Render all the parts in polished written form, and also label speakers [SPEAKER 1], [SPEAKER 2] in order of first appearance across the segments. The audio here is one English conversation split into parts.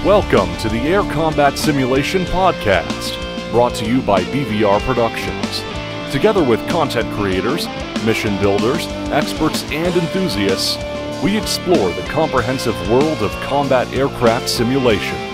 [SPEAKER 1] Welcome to the Air Combat Simulation Podcast, brought to you by BVR Productions. Together with content creators, mission builders, experts, and enthusiasts, we explore the comprehensive world of combat aircraft simulation.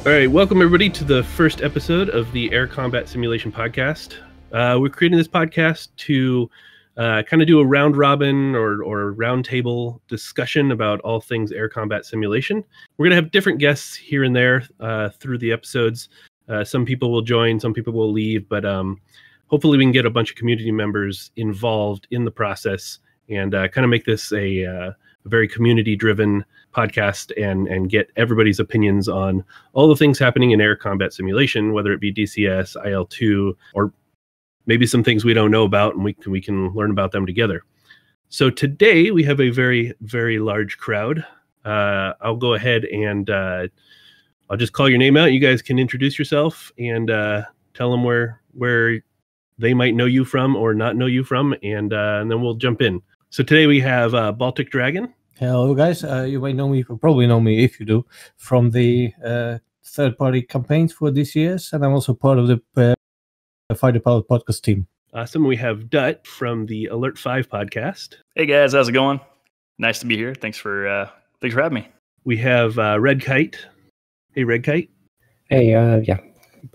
[SPEAKER 2] All right, welcome everybody to the first episode of the Air Combat Simulation Podcast. We're creating this podcast to kind of do a round robin or round table discussion about all things air combat simulation. We're going to have different guests here and there through the episodes. Some people will join, some people will leave, but hopefully we can get a bunch of community members involved in the process and kind of make this a very community-driven podcast and get everybody's opinions on all the things happening in air combat simulation, whether it be DCS, IL-2, or maybe some things we don't know about, and we can learn about them together. So today we have a very, very large crowd. I'll go ahead and I'll just call your name out. You guys can introduce yourself and tell them where they might know you from or not know you from, and then we'll jump in. So today we have Baltic Dragon.
[SPEAKER 3] Hello, guys. You might know me, probably know me if you do, from the third-party campaigns for DCS, and I'm also part of the Fighter Pilot podcast team.
[SPEAKER 2] Awesome. We have Dut from the Alert 5 podcast.
[SPEAKER 4] Hey guys, how's it going? Nice to be here. Thanks for having me.
[SPEAKER 2] We have Red Kite. Hey, Red Kite.
[SPEAKER 5] Hey, yeah.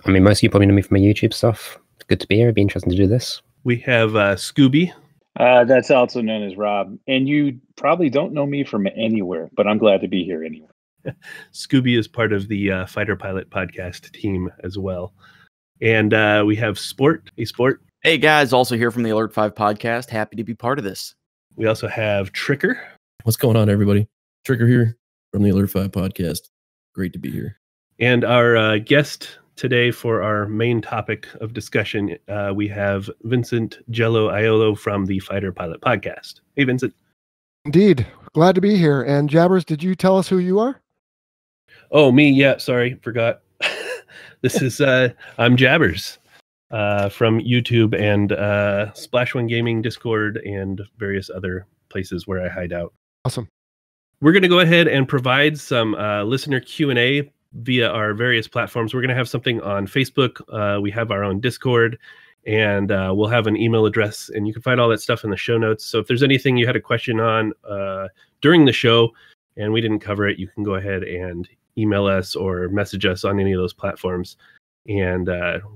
[SPEAKER 5] I mean, most of you probably know me from my YouTube stuff. It's good to be here. It'd be interesting to do this.
[SPEAKER 2] We have Scooby.
[SPEAKER 6] That's also known as Rob. And you probably don't know me from anywhere, but I'm glad to be here anyway.
[SPEAKER 2] Scooby is part of the Fighter Pilot podcast team as well. And we have Sport. Hey, Sport.
[SPEAKER 7] Hey, guys. Also here from the Alert 5 podcast. Happy to be part of this.
[SPEAKER 2] We also have Tricker.
[SPEAKER 8] What's going on, everybody? Tricker here from the Alert 5 podcast. Great to be here.
[SPEAKER 2] And our guest today for our main topic of discussion, we have Vincent Jell-O Aiello from the Fighter Pilot podcast. Hey, Vincent.
[SPEAKER 9] Indeed. Glad to be here. And Jabbers, did you tell us who you are?
[SPEAKER 2] Oh, me? Yeah, sorry. Forgot. This is, I'm Jabbers from YouTube and Splash One Gaming, Discord, and various other places where I hide out.
[SPEAKER 9] Awesome.
[SPEAKER 2] We're going to go ahead and provide some listener Q&A via our various platforms. We're going to have something on Facebook. We have our own Discord, and we'll have an email address, and you can find all that stuff in the show notes. So if there's anything you had a question on during the show and we didn't cover it, you can go ahead and email us or message us on any of those platforms, and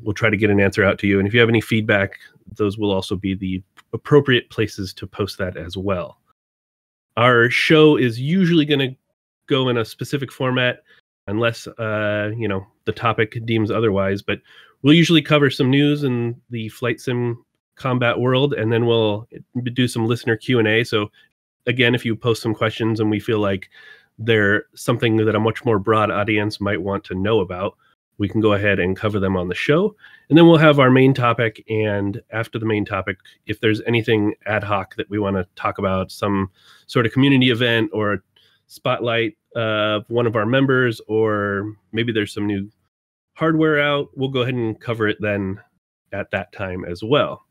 [SPEAKER 2] we'll try to get an answer out to you. And if you have any feedback, those will also be the appropriate places to post that as well. Our show is usually going to go in a specific format unless the topic deems otherwise, but we'll usually cover some news in the flight sim combat world, and then we'll do some listener Q&A. So again, if you post some questions and we feel like they're something that a much more broad audience might want to know about, we can go ahead and cover them on the show. And then we'll have our main topic, and after the main topic, if there's anything ad hoc that we want to talk about, some sort of community event or spotlight one of our members, or maybe there's some new hardware out, we'll go ahead and cover it then at that time as well.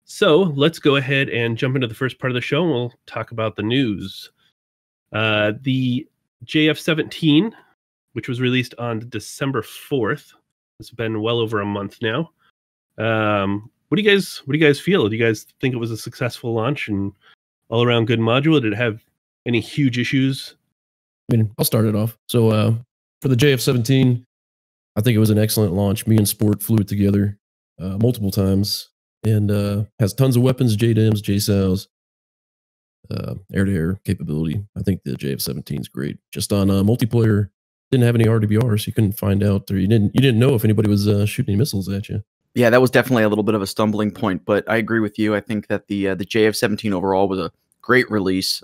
[SPEAKER 2] So let's go ahead and jump into the first part of the show, and we'll talk about the news. The JF-17, which was released on December 4th, it's been well over a month now. What do you guys feel? Do you guys think it was a successful launch and all around good module? Did it have any huge issues?
[SPEAKER 8] I mean, I'll start it off. So for the JF-17, I think it was an excellent launch. Me and Sport flew it together multiple times, and has tons of weapons, JDIMs, JSOWs, air-to-air capability. I think the JF-17 is great. Just on multiplayer, didn't have any RDBR, so you couldn't find out, or you didn't know if anybody was shooting any missiles at you.
[SPEAKER 7] Yeah, that was definitely a little bit of a stumbling point, but I agree with you. I think that the JF-17 overall was a great release.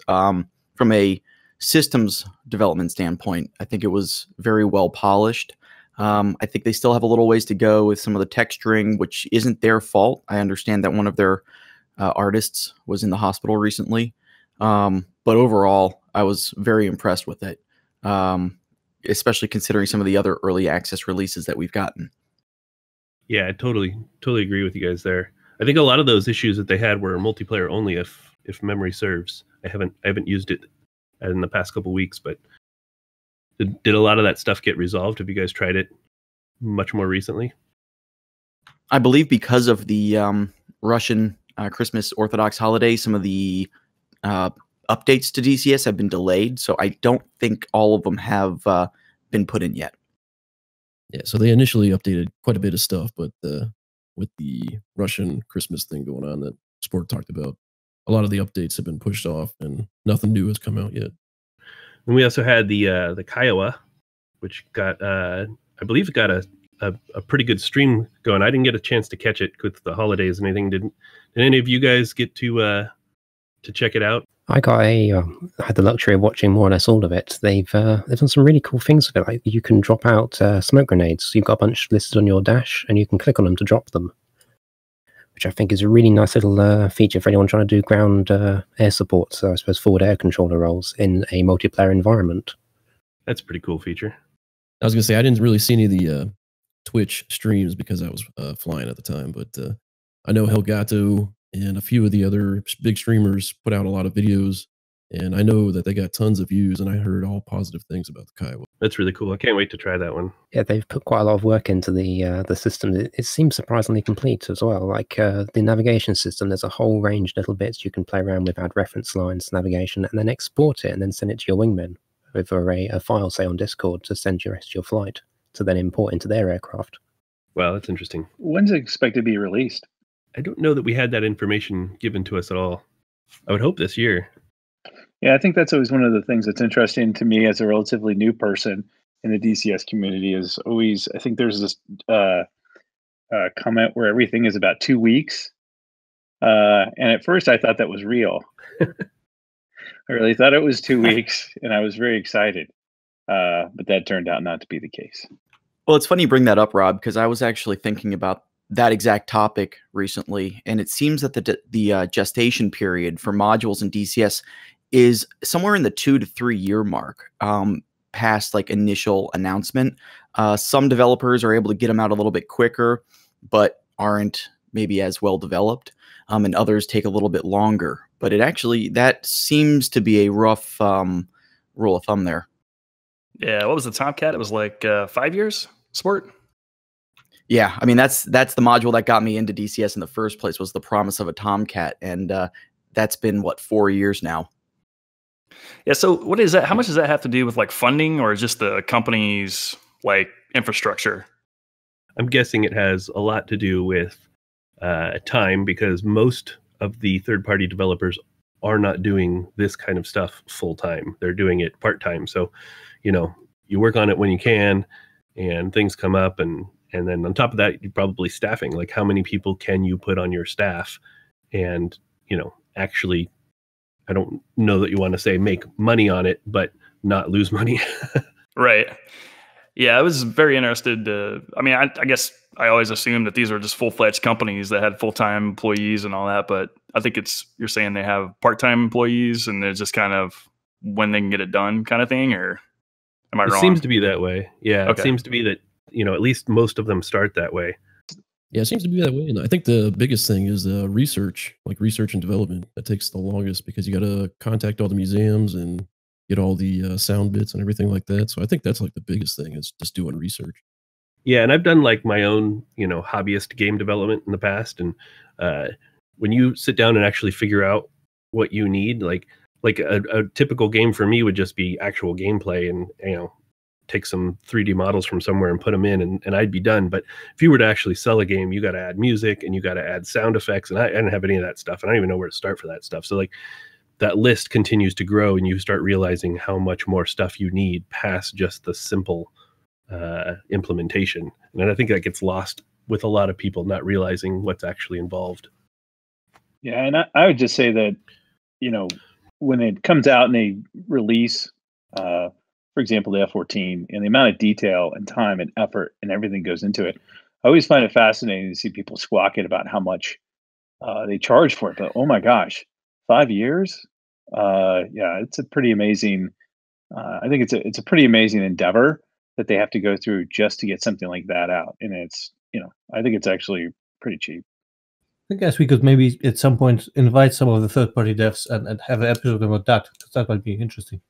[SPEAKER 7] From a systems development standpoint, I think it was very well polished. I think they still have a little ways to go with some of the texturing, which isn't their fault. I understand that one of their artists was in the hospital recently. But overall, I was very impressed with it, especially considering some of the other early access releases that we've gotten.
[SPEAKER 2] Yeah, I totally agree with you guys there. I think a lot of those issues that they had were multiplayer only, if memory serves. I haven't used it in the past couple weeks, but did a lot of that stuff get resolved? Have you guys tried it much more recently?
[SPEAKER 7] I believe because of the Russian Christmas Orthodox holiday, some of the updates to DCS have been delayed, so I don't think all of them have been put in yet.
[SPEAKER 8] Yeah, so they initially updated quite a bit of stuff, but with the Russian Christmas thing going on that Sport talked about, a lot of the updates have been pushed off, and nothing new has come out yet.
[SPEAKER 2] And we also had the Kiowa, which got I believe it got a pretty good stream going. I didn't get a chance to catch it with the holidays and anything. Did any of you guys get to check it out?
[SPEAKER 5] I got I had the luxury of watching more or less all of it. They've done some really cool things with it. Like you can drop out smoke grenades. You've got a bunch listed on your dash, and you can click on them to drop them, which I think is a really nice little feature for anyone trying to do ground air support. So I suppose forward air controller roles in a multiplayer environment.
[SPEAKER 2] That's a pretty cool feature.
[SPEAKER 8] I was gonna say I didn't really see any of the Twitch streams because I was flying at the time, but I know Helgato and a few of the other big streamers put out a lot of videos, and I know that they got tons of views, and I heard all positive things about the Kiowa.
[SPEAKER 2] That's really cool. I can't wait to try that one.
[SPEAKER 5] Yeah, they've put quite a lot of work into the system. It seems surprisingly complete as well. Like the navigation system, there's a whole range of little bits you can play around with, add reference lines, navigation, and then export it, and then send it to your wingmen over a file, say on Discord, to send your rest of your flight to then import into their aircraft.
[SPEAKER 2] Wow, that's interesting.
[SPEAKER 6] When's it expected to be released?
[SPEAKER 2] I don't know that we had that information given to us at all. I would hope this year.
[SPEAKER 6] Yeah, I think that's always one of the things that's interesting to me as a relatively new person in the DCS community is always, I think there's this comment where everything is about 2 weeks. And at first I thought that was real. I really thought it was 2 weeks, and I was very excited. But that turned out not to be the case.
[SPEAKER 7] Well, it's funny you bring that up, Rob, because I was actually thinking about that exact topic recently, and it seems that the gestation period for modules in DCS is somewhere in the 2 to 3 year mark past like initial announcement. Some developers are able to get them out a little bit quicker, but aren't maybe as well developed, and others take a little bit longer. But that seems to be a rough rule of thumb there.
[SPEAKER 4] Yeah, what was the Tomcat? It was like 5 years, Sport?
[SPEAKER 7] Yeah, I mean, that's the module that got me into DCS in the first place, was the promise of a Tomcat, and that's been, what, 4 years now.
[SPEAKER 4] Yeah, so what is that? How much does that have to do with like funding, or just the company's like infrastructure?
[SPEAKER 2] I'm guessing it has a lot to do with time, because most of the third-party developers are not doing this kind of stuff full-time. They're doing it part-time. So, you work on it when you can, and things come up, and then on top of that, you're probably staffing. Like, how many people can you put on your staff? And, actually, I don't know that you want to say make money on it, but not lose money.
[SPEAKER 4] Right. Yeah, I was very interested. I guess I always assumed that these are just full-fledged companies that had full-time employees and all that, but I think you're saying they have part-time employees, and they're just kind of when they can get it done kind of thing, or am I wrong?
[SPEAKER 2] It seems to be that way. Yeah,
[SPEAKER 4] Okay.
[SPEAKER 2] It seems to be that, at least most of them start that way.
[SPEAKER 8] Yeah, it seems to be that way. And I think the biggest thing is research and development. That takes the longest because you got to contact all the museums and get all the sound bits and everything like that. So I think that's like the biggest thing is just doing research.
[SPEAKER 2] Yeah, and I've done like my own, hobbyist game development in the past. And when you sit down and actually figure out what you need, like a typical game for me would just be actual gameplay and, take some 3D models from somewhere and put them in, and I'd be done. But if you were to actually sell a game, you got to add music and you got to add sound effects, and I didn't have any of that stuff, and I don't even know where to start for that stuff. So like that list continues to grow, and you start realizing how much more stuff you need past just the simple implementation. And I think that gets lost with a lot of people not realizing what's actually involved.
[SPEAKER 6] Yeah, and I would just say that, when it comes out and they release, for example, the F-14, and the amount of detail and time and effort and everything goes into it, I always find it fascinating to see people squawking about how much they charge for it. But oh my gosh, 5 years? Yeah, it's a pretty amazing. I think it's a pretty amazing endeavor that they have to go through just to get something like that out. And it's I think it's actually pretty cheap.
[SPEAKER 3] I guess we could maybe at some point invite some of the third-party devs and have an episode about that, because that might be interesting.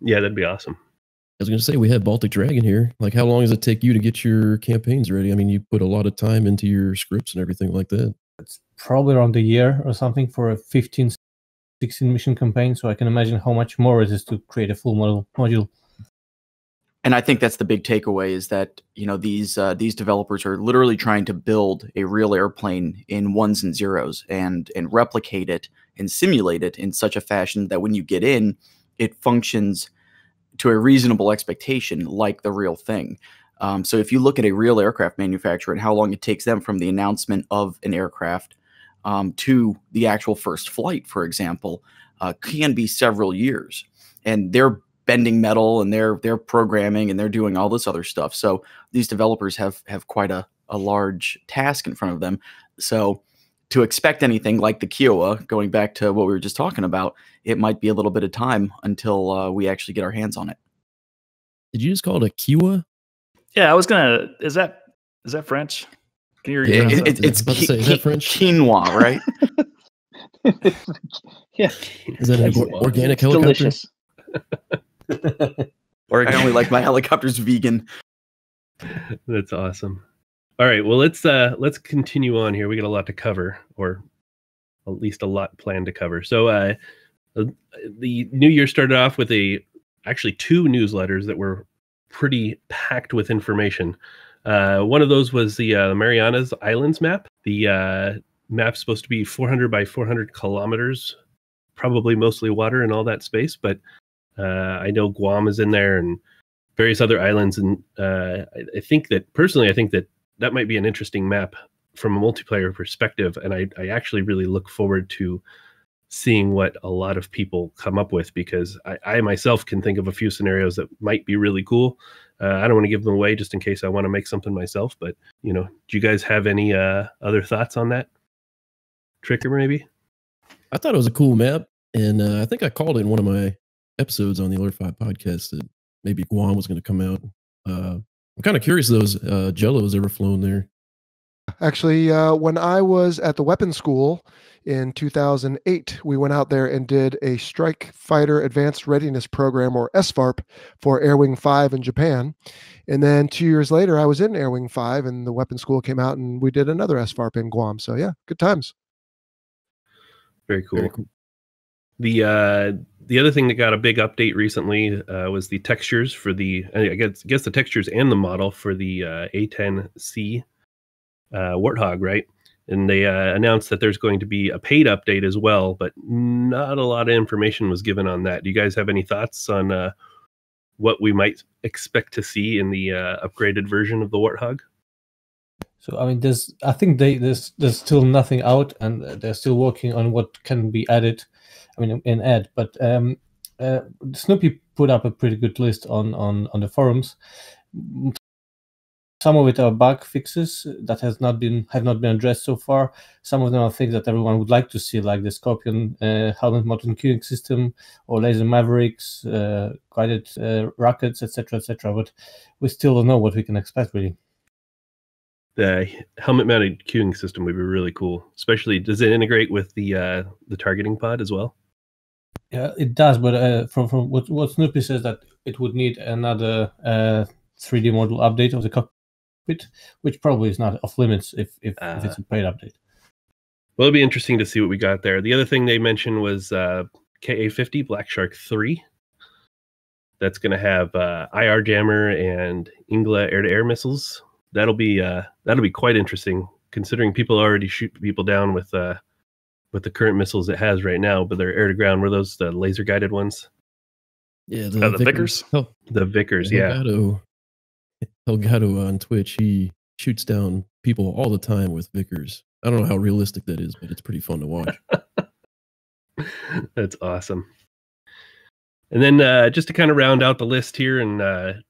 [SPEAKER 2] Yeah, that'd be awesome.
[SPEAKER 8] I was going to say, we have Baltic Dragon here. Like, how long does it take you to get your campaigns ready? I mean, you put a lot of time into your scripts and everything like that.
[SPEAKER 3] It's probably around a year or something for a 15, 16 mission campaign, so I can imagine how much more it is to create a full module.
[SPEAKER 7] And I think that's the big takeaway, is that these developers are literally trying to build a real airplane in ones and zeros and replicate it and simulate it in such a fashion that when you get in, it functions to a reasonable expectation like the real thing. So if you look at a real aircraft manufacturer and how long it takes them from the announcement of an aircraft to the actual first flight, for example, can be several years. And they're bending metal and they're programming and they're doing all this other stuff. So these developers have quite a large task in front of them. So to expect anything like the Kiowa, going back to what we were just talking about, it might be a little bit of time until we actually get our hands on it.
[SPEAKER 8] Did you just call it a Kiowa?
[SPEAKER 4] Yeah, I was gonna. Is that French? Can you read that?
[SPEAKER 8] Is that French?
[SPEAKER 7] Quinoa, right?
[SPEAKER 6] Yeah.
[SPEAKER 8] Is that an organic helicopter?
[SPEAKER 6] Delicious.
[SPEAKER 7] Or I only like my helicopters vegan.
[SPEAKER 2] That's awesome. All right, well, let's continue on here. We got a lot to cover, or at least a lot planned to cover. So the new year started off with actually two newsletters that were pretty packed with information. One of those was the Marianas Islands map. The map's supposed to be 400 by 400 kilometers, probably mostly water and all that space, but I know Guam is in there and various other islands. And I think that that might be an interesting map from a multiplayer perspective. And I actually really look forward to seeing what a lot of people come up with, because I myself can think of a few scenarios that might be really cool. I don't want to give them away just in case I want to make something myself, but do you guys have any other thoughts on that? Tricker, maybe?
[SPEAKER 8] I thought it was a cool map, and I think I called it in one of my episodes on the Alert 5 podcast that maybe Guam was going to come out. I'm kind of curious those Jell-O's ever flown there.
[SPEAKER 9] Actually, when I was at the weapons school in 2008, we went out there and did a Strike Fighter Advanced Readiness Program, or SFARP, for Air Wing 5 in Japan. And then 2 years later, I was in Air Wing 5, and the weapons school came out, and we did another SFARP in Guam. So yeah, good times.
[SPEAKER 2] Very cool. Very cool. The other thing that got a big update recently was the textures for I guess the textures and the model for the A10C Warthog, right? And they announced that there's going to be a paid update as well, but not a lot of information was given on that. Do you guys have any thoughts on what we might expect to see in the upgraded version of the Warthog?
[SPEAKER 3] So I mean, I think there's still nothing out, and they're still working on what can be added. I mean, in Ed, but Snoopy put up a pretty good list on the forums. Some of it are bug fixes that have not been addressed so far. Some of them are things that everyone would like to see, like the Scorpion helmet mounted queuing system, or laser Mavericks, guided rockets, etc., etc. But we still don't know what we can expect, really.
[SPEAKER 2] The helmet mounted queuing system would be really cool. Especially, does it integrate with the targeting pod as well?
[SPEAKER 3] Yeah, it does. But from what Snoopy says, that it would need another 3D model update of the cockpit, which probably is not off limits if it's a paid update.
[SPEAKER 2] Well, it'll be interesting to see what we got there. The other thing they mentioned was KA-50 Black Shark 3. That's going to have IR jammer and Ingla air-to-air missiles. That'll be quite interesting, considering people already shoot people down with the current missiles it has right now, but they're air to ground. Were those the laser guided ones?
[SPEAKER 8] Yeah,
[SPEAKER 4] the Vickers.
[SPEAKER 2] The Vickers, yeah.
[SPEAKER 8] Elgato on Twitch, he shoots down people all the time with Vickers. I don't know how realistic that is, but it's pretty fun to watch.
[SPEAKER 2] That's awesome. And then just to kind of round out the list here and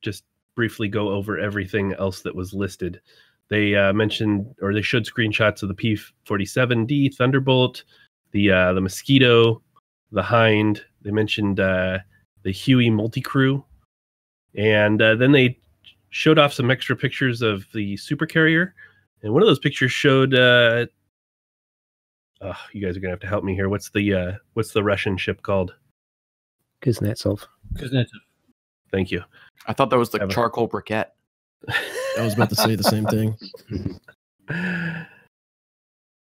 [SPEAKER 2] just briefly go over everything else that was listed. They mentioned, or they showed screenshots of the P-47D Thunderbolt, the Mosquito, the Hind. They mentioned the Huey Multicrew. And then they showed off some extra pictures of the supercarrier. And one of those pictures showed, you guys are going to have to help me here. What's the Russian ship called?
[SPEAKER 5] Kuznetsov.
[SPEAKER 2] Thank you.
[SPEAKER 7] I thought that was the charcoal briquette.
[SPEAKER 8] I was about to say the same thing.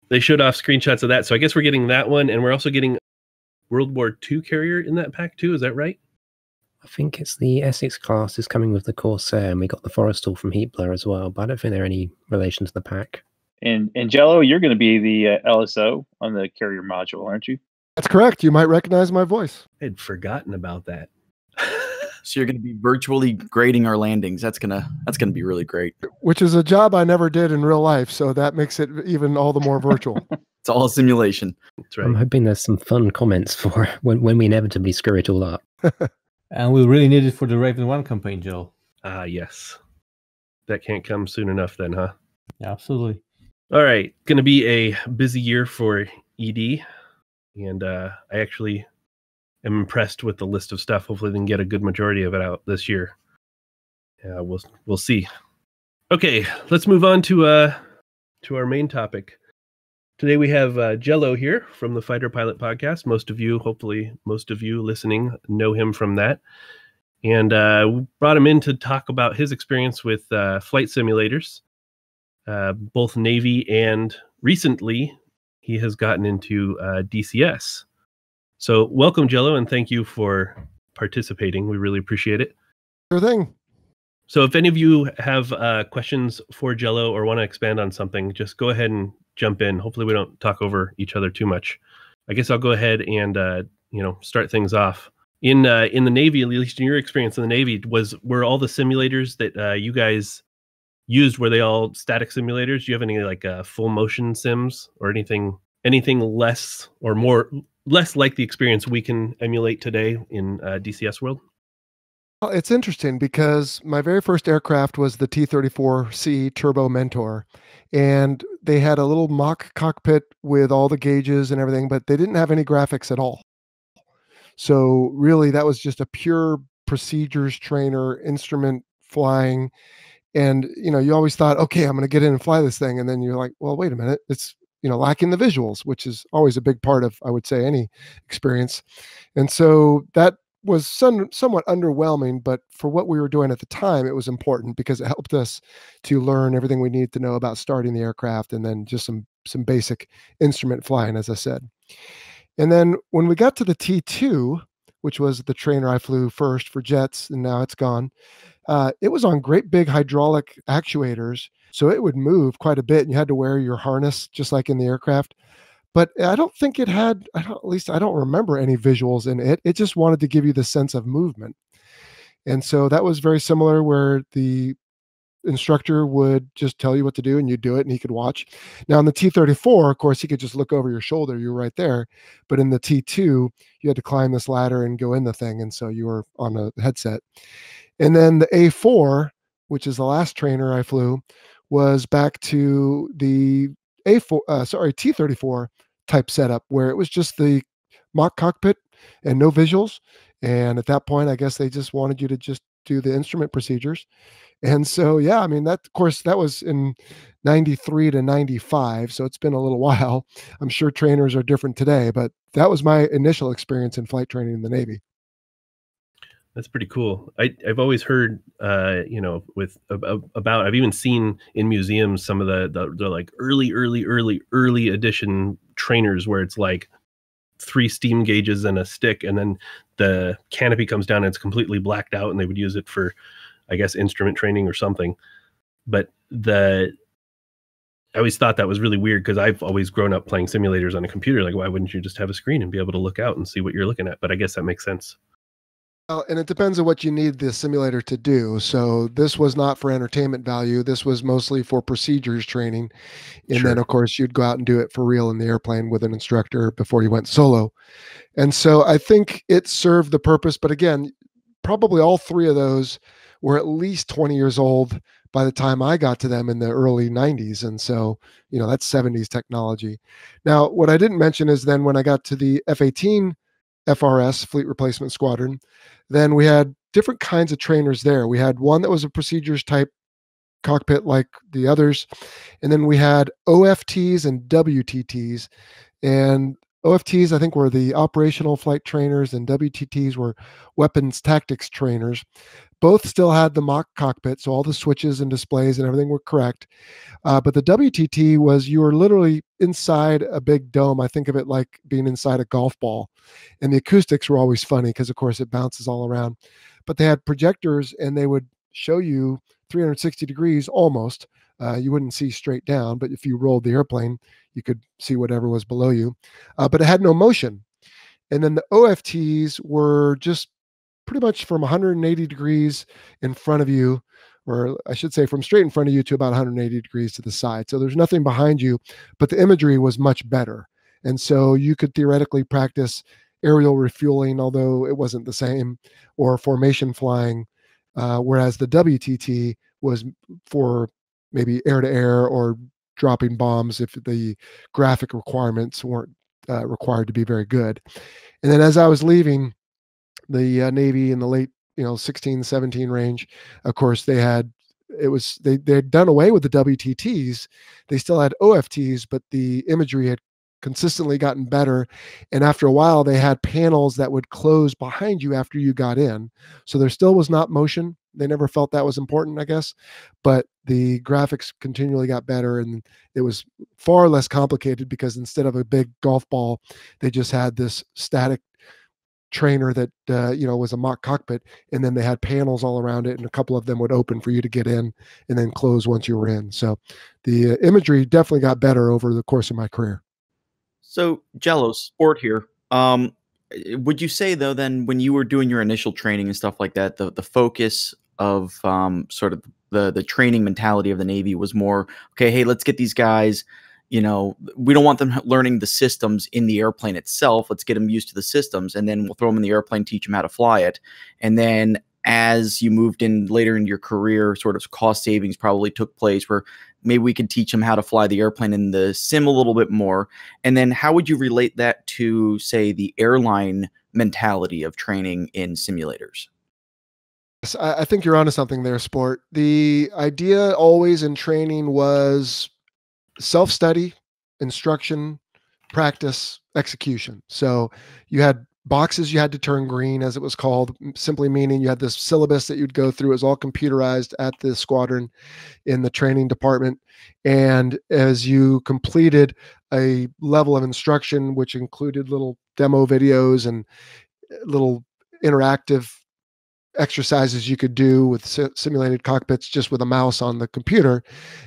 [SPEAKER 2] They showed off screenshots of that. So I guess we're getting that one. And we're also getting World War II carrier in that pack too. Is that right?
[SPEAKER 5] I think it's the Essex class is coming with the Corsair, and we got the Forrestal from Heatblur as well, but I don't think they're any relation to the pack.
[SPEAKER 6] And Jell-O, you're going to be the LSO on the carrier module, aren't you?
[SPEAKER 9] That's correct. You might recognize my voice.
[SPEAKER 2] I'd forgotten about that.
[SPEAKER 7] So you're going to be virtually grading our landings. That's gonna be really great.
[SPEAKER 9] Which is a job I never did in real life, so that makes it even all the more virtual.
[SPEAKER 7] It's all a simulation.
[SPEAKER 2] That's right.
[SPEAKER 5] I'm hoping there's some fun comments for when we inevitably screw it all up.
[SPEAKER 3] And we really need it for the Raven 1 campaign, Joe.
[SPEAKER 2] Yes. That can't come soon enough then, huh?
[SPEAKER 3] Yeah, absolutely.
[SPEAKER 2] All right. Going to be a busy year for ED. And I actually am impressed with the list of stuff. Hopefully they can get a good majority of it out this year. We'll see. Okay, let's move on to our main topic. Today we have Jell-O here from the Fighter Pilot Podcast. Hopefully most of you listening know him from that. And we brought him in to talk about his experience with flight simulators, both Navy and recently he has gotten into DCS. So welcome, Jell-O, and thank you for participating. We really appreciate it.
[SPEAKER 9] Sure thing.
[SPEAKER 2] So if any of you have questions for Jell-O or want to expand on something, just go ahead and jump in. Hopefully we don't talk over each other too much. I guess I'll go ahead and start things off. In the Navy, at least in your experience in the Navy, were all the simulators that you guys used, were they all static simulators? Do you have any like full motion sims or anything less or less like the experience we can emulate today in DCS world?
[SPEAKER 9] Well, it's interesting because my very first aircraft was the T-34C Turbo Mentor, and they had a little mock cockpit with all the gauges and everything, but they didn't have any graphics at all. So really that was just a pure procedures trainer, instrument flying. And, you always thought, okay, I'm going to get in and fly this thing. And then you're like, well, wait a minute. It's, lacking the visuals, which is always a big part of, I would say, any experience. And so that was somewhat underwhelming, but for what we were doing at the time, it was important because it helped us to learn everything we needed to know about starting the aircraft and then just some basic instrument flying, as I said. And then when we got to the T2, which was the trainer I flew first for jets, and now it's gone, it was on great big hydraulic actuators, so it would move quite a bit, and you had to wear your harness just like in the aircraft. But I don't think it had, at least I don't remember any visuals in it. It just wanted to give you the sense of movement. And so that was very similar, where the instructor would just tell you what to do and you do it and he could watch. Now in the T-34, of course, he could just look over your shoulder. You're right there. But in the T2, you had to climb this ladder and go in the thing. And so you were on a headset. And then the A4, which is the last trainer I flew, was back to the T-34 type setup, where it was just the mock cockpit and no visuals. And at that point, I guess they just wanted you to just do the instrument procedures. And so, yeah, I mean, that, of course, that was in 93 to 95. So it's been a little while. I'm sure trainers are different today, but that was my initial experience in flight training in the Navy.
[SPEAKER 2] That's pretty cool. I've always heard, about, I've even seen in museums some of the like early edition trainers where it's like 3 steam gauges and a stick, and then the canopy comes down and it's completely blacked out, and they would use it for, I guess, instrument training or something. But I always thought that was really weird because I've always grown up playing simulators on a computer. Like, why wouldn't you just have a screen and be able to look out and see what you're looking at? But I guess that makes sense.
[SPEAKER 9] And it depends on what you need the simulator to do. So this was not for entertainment value. This was mostly for procedures training. And then,
[SPEAKER 2] Sure.
[SPEAKER 9] of course, you'd go out and do it for real in the airplane with an instructor before you went solo. And so I think it served the purpose. But again, probably all three of those were at least 20 years old by the time I got to them in the early 90s. And so, that's 70s technology. Now, what I didn't mention is then when I got to the F-18 FRS, Fleet Replacement Squadron, then we had different kinds of trainers there. We had one that was a procedures type cockpit like the others. And then we had OFTs and WTTs. And OFTs, I think, were the operational flight trainers, and WTTs were weapons tactics trainers. Both still had the mock cockpit, so all the switches and displays and everything were correct. But the WTT was you were literally inside a big dome. I think of it like being inside a golf ball. And the acoustics were always funny because, of course, it bounces all around. But they had projectors, and they would show you 360 degrees almost. You wouldn't see straight down, but if you rolled the airplane, you could see whatever was below you. But it had no motion. And then the OFTs were just pretty much from 180 degrees in front of you, or I should say from straight in front of you to about 180 degrees to the side. So there's nothing behind you, but the imagery was much better. And so you could theoretically practice aerial refueling, although it wasn't the same, or formation flying, whereas the WTT was for maybe air-to-air or dropping bombs if the graphic requirements weren't required to be very good. And then as I was leaving the Navy in the late 16, 17 range, of course they had done away with the WTTs. They still had OFTs, but the imagery had consistently gotten better. And after a while, they had panels that would close behind you after you got in. So there still was not motion. They never felt that was important, I guess. But the graphics continually got better, and it was far less complicated because instead of a big golf ball, they just had this static trainer that was a mock cockpit, and then they had panels all around it, and a couple of them would open for you to get in and then close once you were in. So the imagery definitely got better over the course of my career.
[SPEAKER 7] So Jell-O, sport here. Would you say though, then when you were doing your initial training and stuff like that, the focus of sort of the training mentality of the Navy was more, okay, hey, let's get these guys, we don't want them learning the systems in the airplane itself. Let's get them used to the systems, and then we'll throw them in the airplane, teach them how to fly it. And then as you moved in later in your career, sort of cost savings probably took place where maybe we could teach them how to fly the airplane in the sim a little bit more. And then how would you relate that to, say, the airline mentality of training in simulators?
[SPEAKER 9] I think you're onto something there, Sport. The idea always in training was self-study, instruction, practice, execution. So you had boxes you had to turn green, as it was called, simply meaning you had this syllabus that you'd go through. It was all computerized at the squadron in the training department. And as you completed a level of instruction, which included little demo videos and little interactive exercises you could do with simulated cockpits just with a mouse on the computer,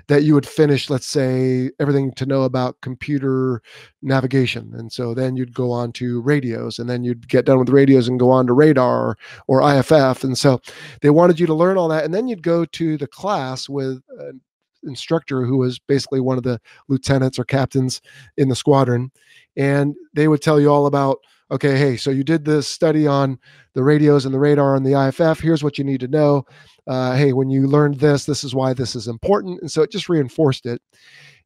[SPEAKER 9] that you would finish, let's say, everything to know about computer navigation. And so then you'd go on to radios, and then you'd get done with radios and go on to radar or IFF. And so they wanted you to learn all that. And then you'd go to the class with an instructor who was basically one of the lieutenants or captains in the squadron. And they would tell you all about, okay, hey, so you did this study on the radios and the radar and the IFF. Here's what you need to know. Hey, when you learned this, this is why this is important. And so it just reinforced it.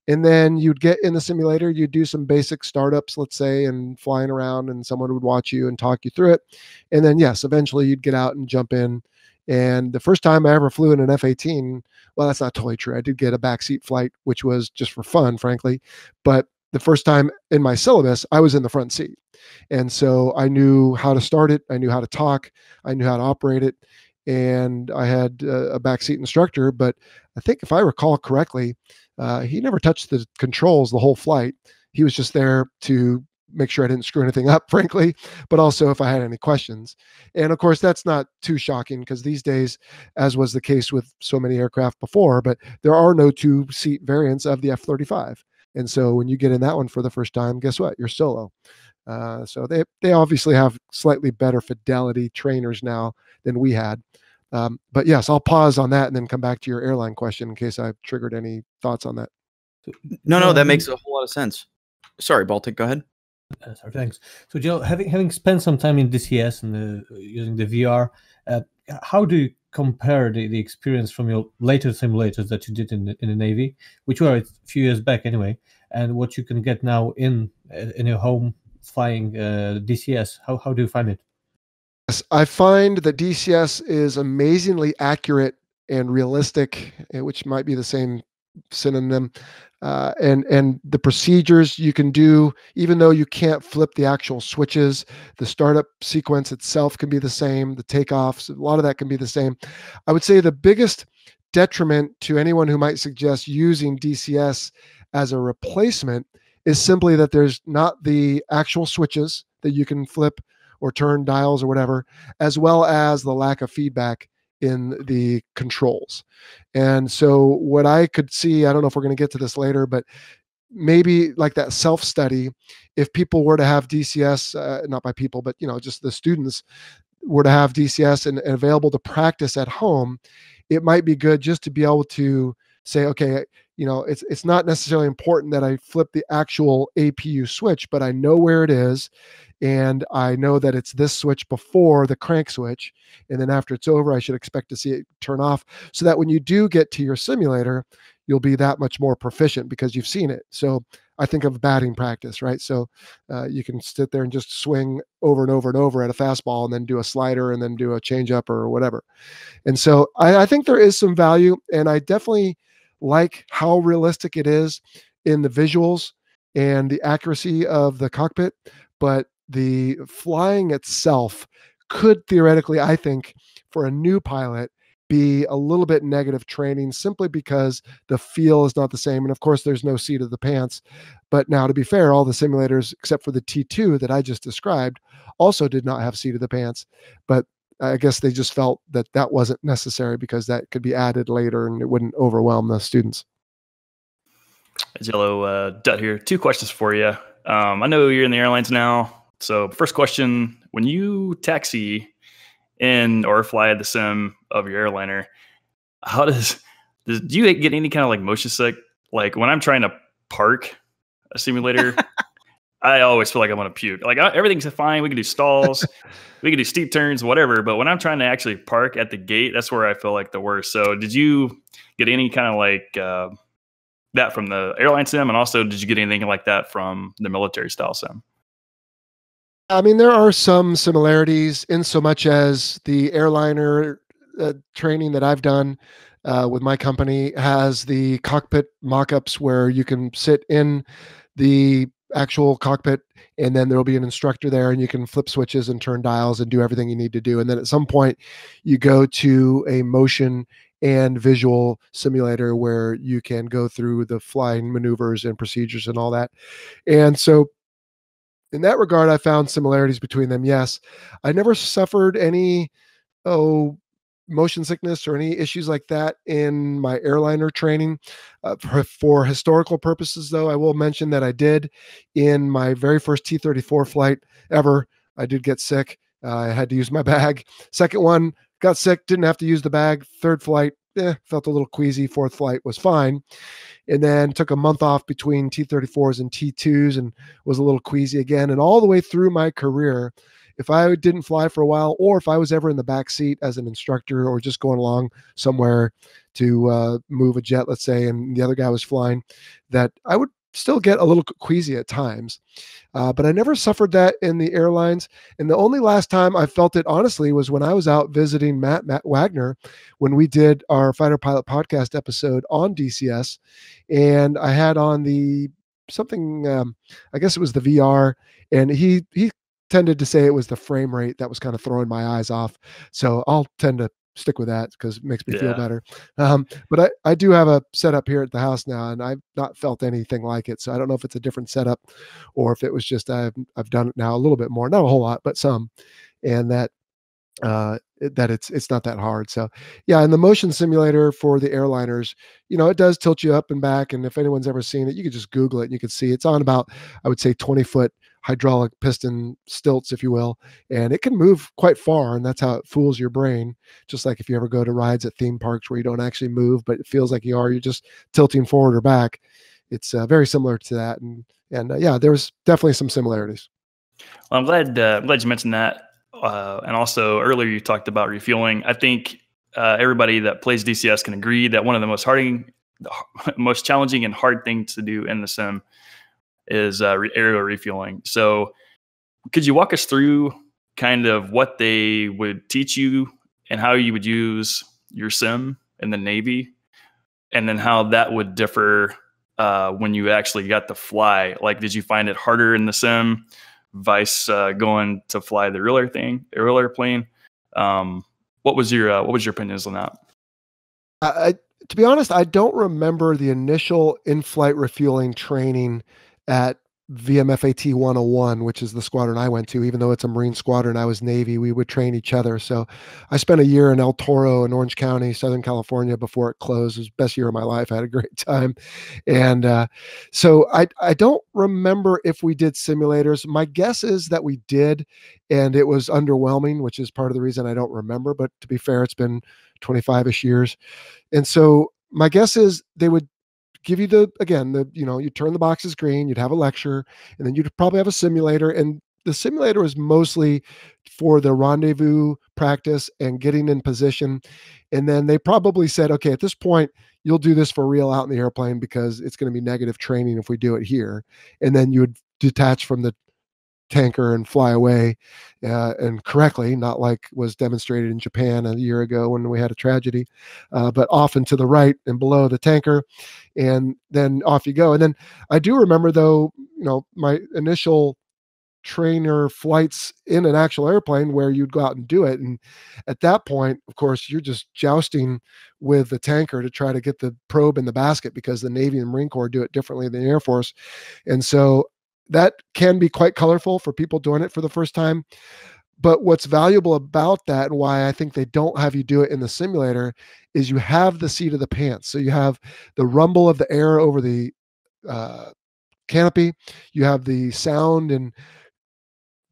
[SPEAKER 9] And then you'd get in the simulator, you'd do some basic startups, let's say, and flying around, and someone would watch you and talk you through it. And then, yes, eventually you'd get out and jump in. And the first time I ever flew in an F-18, well, that's not totally true. I did get a backseat flight, which was just for fun, frankly. But the first time in my syllabus, I was in the front seat. And so I knew how to start it. I knew how to talk. I knew how to operate it. And I had a backseat instructor, but I think if I recall correctly, he never touched the controls the whole flight. He was just there to make sure I didn't screw anything up, frankly, but also if I had any questions. And of course, that's not too shocking because these days, as was the case with so many aircraft before, but there are no two-seat variants of the F-35. And so when you get in that one for the first time, guess what? You're solo. So they obviously have slightly better fidelity trainers now than we had. But yes, I'll pause on that and then come back to your airline question in case I've triggered any thoughts on that.
[SPEAKER 7] No, that makes a whole lot of sense. Sorry, Baltic, go ahead.
[SPEAKER 3] Sorry, thanks. So, Joe, having spent some time in DCS and using the VR, how do you compare the experience from your later simulators that you did in the Navy, which were a few years back anyway, and what you can get now in your home flying DCS? How do you find it?
[SPEAKER 9] Yes, I find that DCS is amazingly accurate and realistic, which might be the same synonym. And the procedures you can do, even though you can't flip the actual switches, the startup sequence itself can be the same, the takeoffs, a lot of that can be the same. I would say the biggest detriment to anyone who might suggest using DCS as a replacement is simply that there's not the actual switches that you can flip or turn dials or whatever, as well as the lack of feedback in the controls. And so what I could see, I don't know if we're going to get to this later, but maybe like that self-study, if people were to have DCS, not by people, but just the students were to have DCS and available to practice at home, it might be good just to be able to say, okay, it's not necessarily important that I flip the actual APU switch, but I know where it is. And I know that it's this switch before the crank switch. And then after it's over, I should expect to see it turn off, so that when you do get to your simulator, you'll be that much more proficient because you've seen it. So I think of batting practice, right? So you can sit there and just swing over and over and over at a fastball and then do a slider and then do a changeup or whatever. And so I think there is some value, and I definitely like how realistic it is in the visuals and the accuracy of the cockpit. But the flying itself could theoretically, I think, for a new pilot, be a little bit negative training, simply because the feel is not the same. And of course, there's no seat of the pants. But now, to be fair, all the simulators, except for the T2 that I just described, also did not have seat of the pants. But I guess they just felt that that wasn't necessary because that could be added later and it wouldn't overwhelm the students.
[SPEAKER 4] Jell-O, Dut here. 2 questions for you. I know you're in the airlines now. So first question, when you taxi in or fly the sim of your airliner, how do you get any kind of like motion sick? Like when I'm trying to park a simulator, I always feel like I'm going to puke. Like everything's fine. We can do stalls, we can do steep turns, whatever. But when I'm trying to actually park at the gate, that's where I feel like the worst. So did you get any kind of like that from the airline sim? And also, did you get anything like that from the military style sim?
[SPEAKER 9] I mean, there are some similarities in so much as the airliner training that I've done with my company has the cockpit mock-ups where you can sit in the actual cockpit and then there'll be an instructor there and you can flip switches and turn dials and do everything you need to do. And then at some point you go to a motion and visual simulator where you can go through the flying maneuvers and procedures and all that. And so in that regard, I found similarities between them. Yes, I never suffered any motion sickness or any issues like that in my airliner training. For historical purposes, though, I will mention that I did in my very first T-34 flight ever. I did get sick. I had to use my bag. Second one, got sick, didn't have to use the bag. Third flight, felt a little queasy. Fourth flight was fine. And then took a month off between T-34s and T2s and was a little queasy again. And all the way through my career, if I didn't fly for a while, or if I was ever in the back seat as an instructor or just going along somewhere to move a jet, let's say, and the other guy was flying, that I would still get a little queasy at times. But I never suffered that in the airlines. And the only last time I felt it, honestly, was when I was out visiting Matt Wagner when we did our Fighter Pilot podcast episode on DCS. And I had on I guess it was the VR, and he tended to say it was the frame rate that was kind of throwing my eyes off. So I'll tend to stick with that because it makes me feel better. But I do have a setup here at the house now, and I've not felt anything like it. So I don't know if it's a different setup or if it was just I've done it now a little bit more, not a whole lot, but some, and that it's not that hard. So yeah, and the motion simulator for the airliners, it does tilt you up and back. And if anyone's ever seen it, you could just Google it and you can see it's on about, I would say, 20 foot hydraulic piston stilts, if you will, and it can move quite far, and that's how it fools your brain. Just like if you ever go to rides at theme parks where you don't actually move, but it feels like you're just tilting forward or back. It's very similar to that, and yeah, there's definitely some similarities.
[SPEAKER 4] Well, I'm glad you mentioned that. And also earlier you talked about refueling. I think everybody that plays DCS can agree that one of the most challenging and hard things to do in the sim is aerial refueling. So could you walk us through kind of what they would teach you and how you would use your sim in the Navy, and then how that would differ when you actually got to fly? Like, did you find it harder in the sim vice going to fly the real airplane? What was your opinions on that?
[SPEAKER 9] To be honest, I don't remember the initial in-flight refueling training at VMFAT 101, which is the squadron I went to. Even though it's a Marine squadron, I was Navy. We would train each other. So I spent a year in El Toro in Orange County, Southern California, before it closed. It was the best year of my life. I had a great time. And so I don't remember if we did simulators. My guess is that we did, and it was underwhelming, which is part of the reason I don't remember. But to be fair, it's been 25-ish years. And so my guess is they would give you you turn the boxes green, you'd have a lecture, and then you'd probably have a simulator. And the simulator is mostly for the rendezvous practice and getting in position. And then they probably said, okay, at this point, you'll do this for real out in the airplane because it's going to be negative training if we do it here. And then you would detach from the tanker and fly away, and correctly, not like was demonstrated in Japan a year ago when we had a tragedy, but often to the right and below the tanker, and then off you go. And then I do remember, though, my initial trainer flights in an actual airplane where you'd go out and do it. And at that point, of course, you're just jousting with the tanker to try to get the probe in the basket, because the Navy and Marine Corps do it differently than the Air Force. And so that can be quite colorful for people doing it for the first time. But what's valuable about that, and why I think they don't have you do it in the simulator, is you have the seat of the pants. So you have the rumble of the air over the canopy. You have the sound and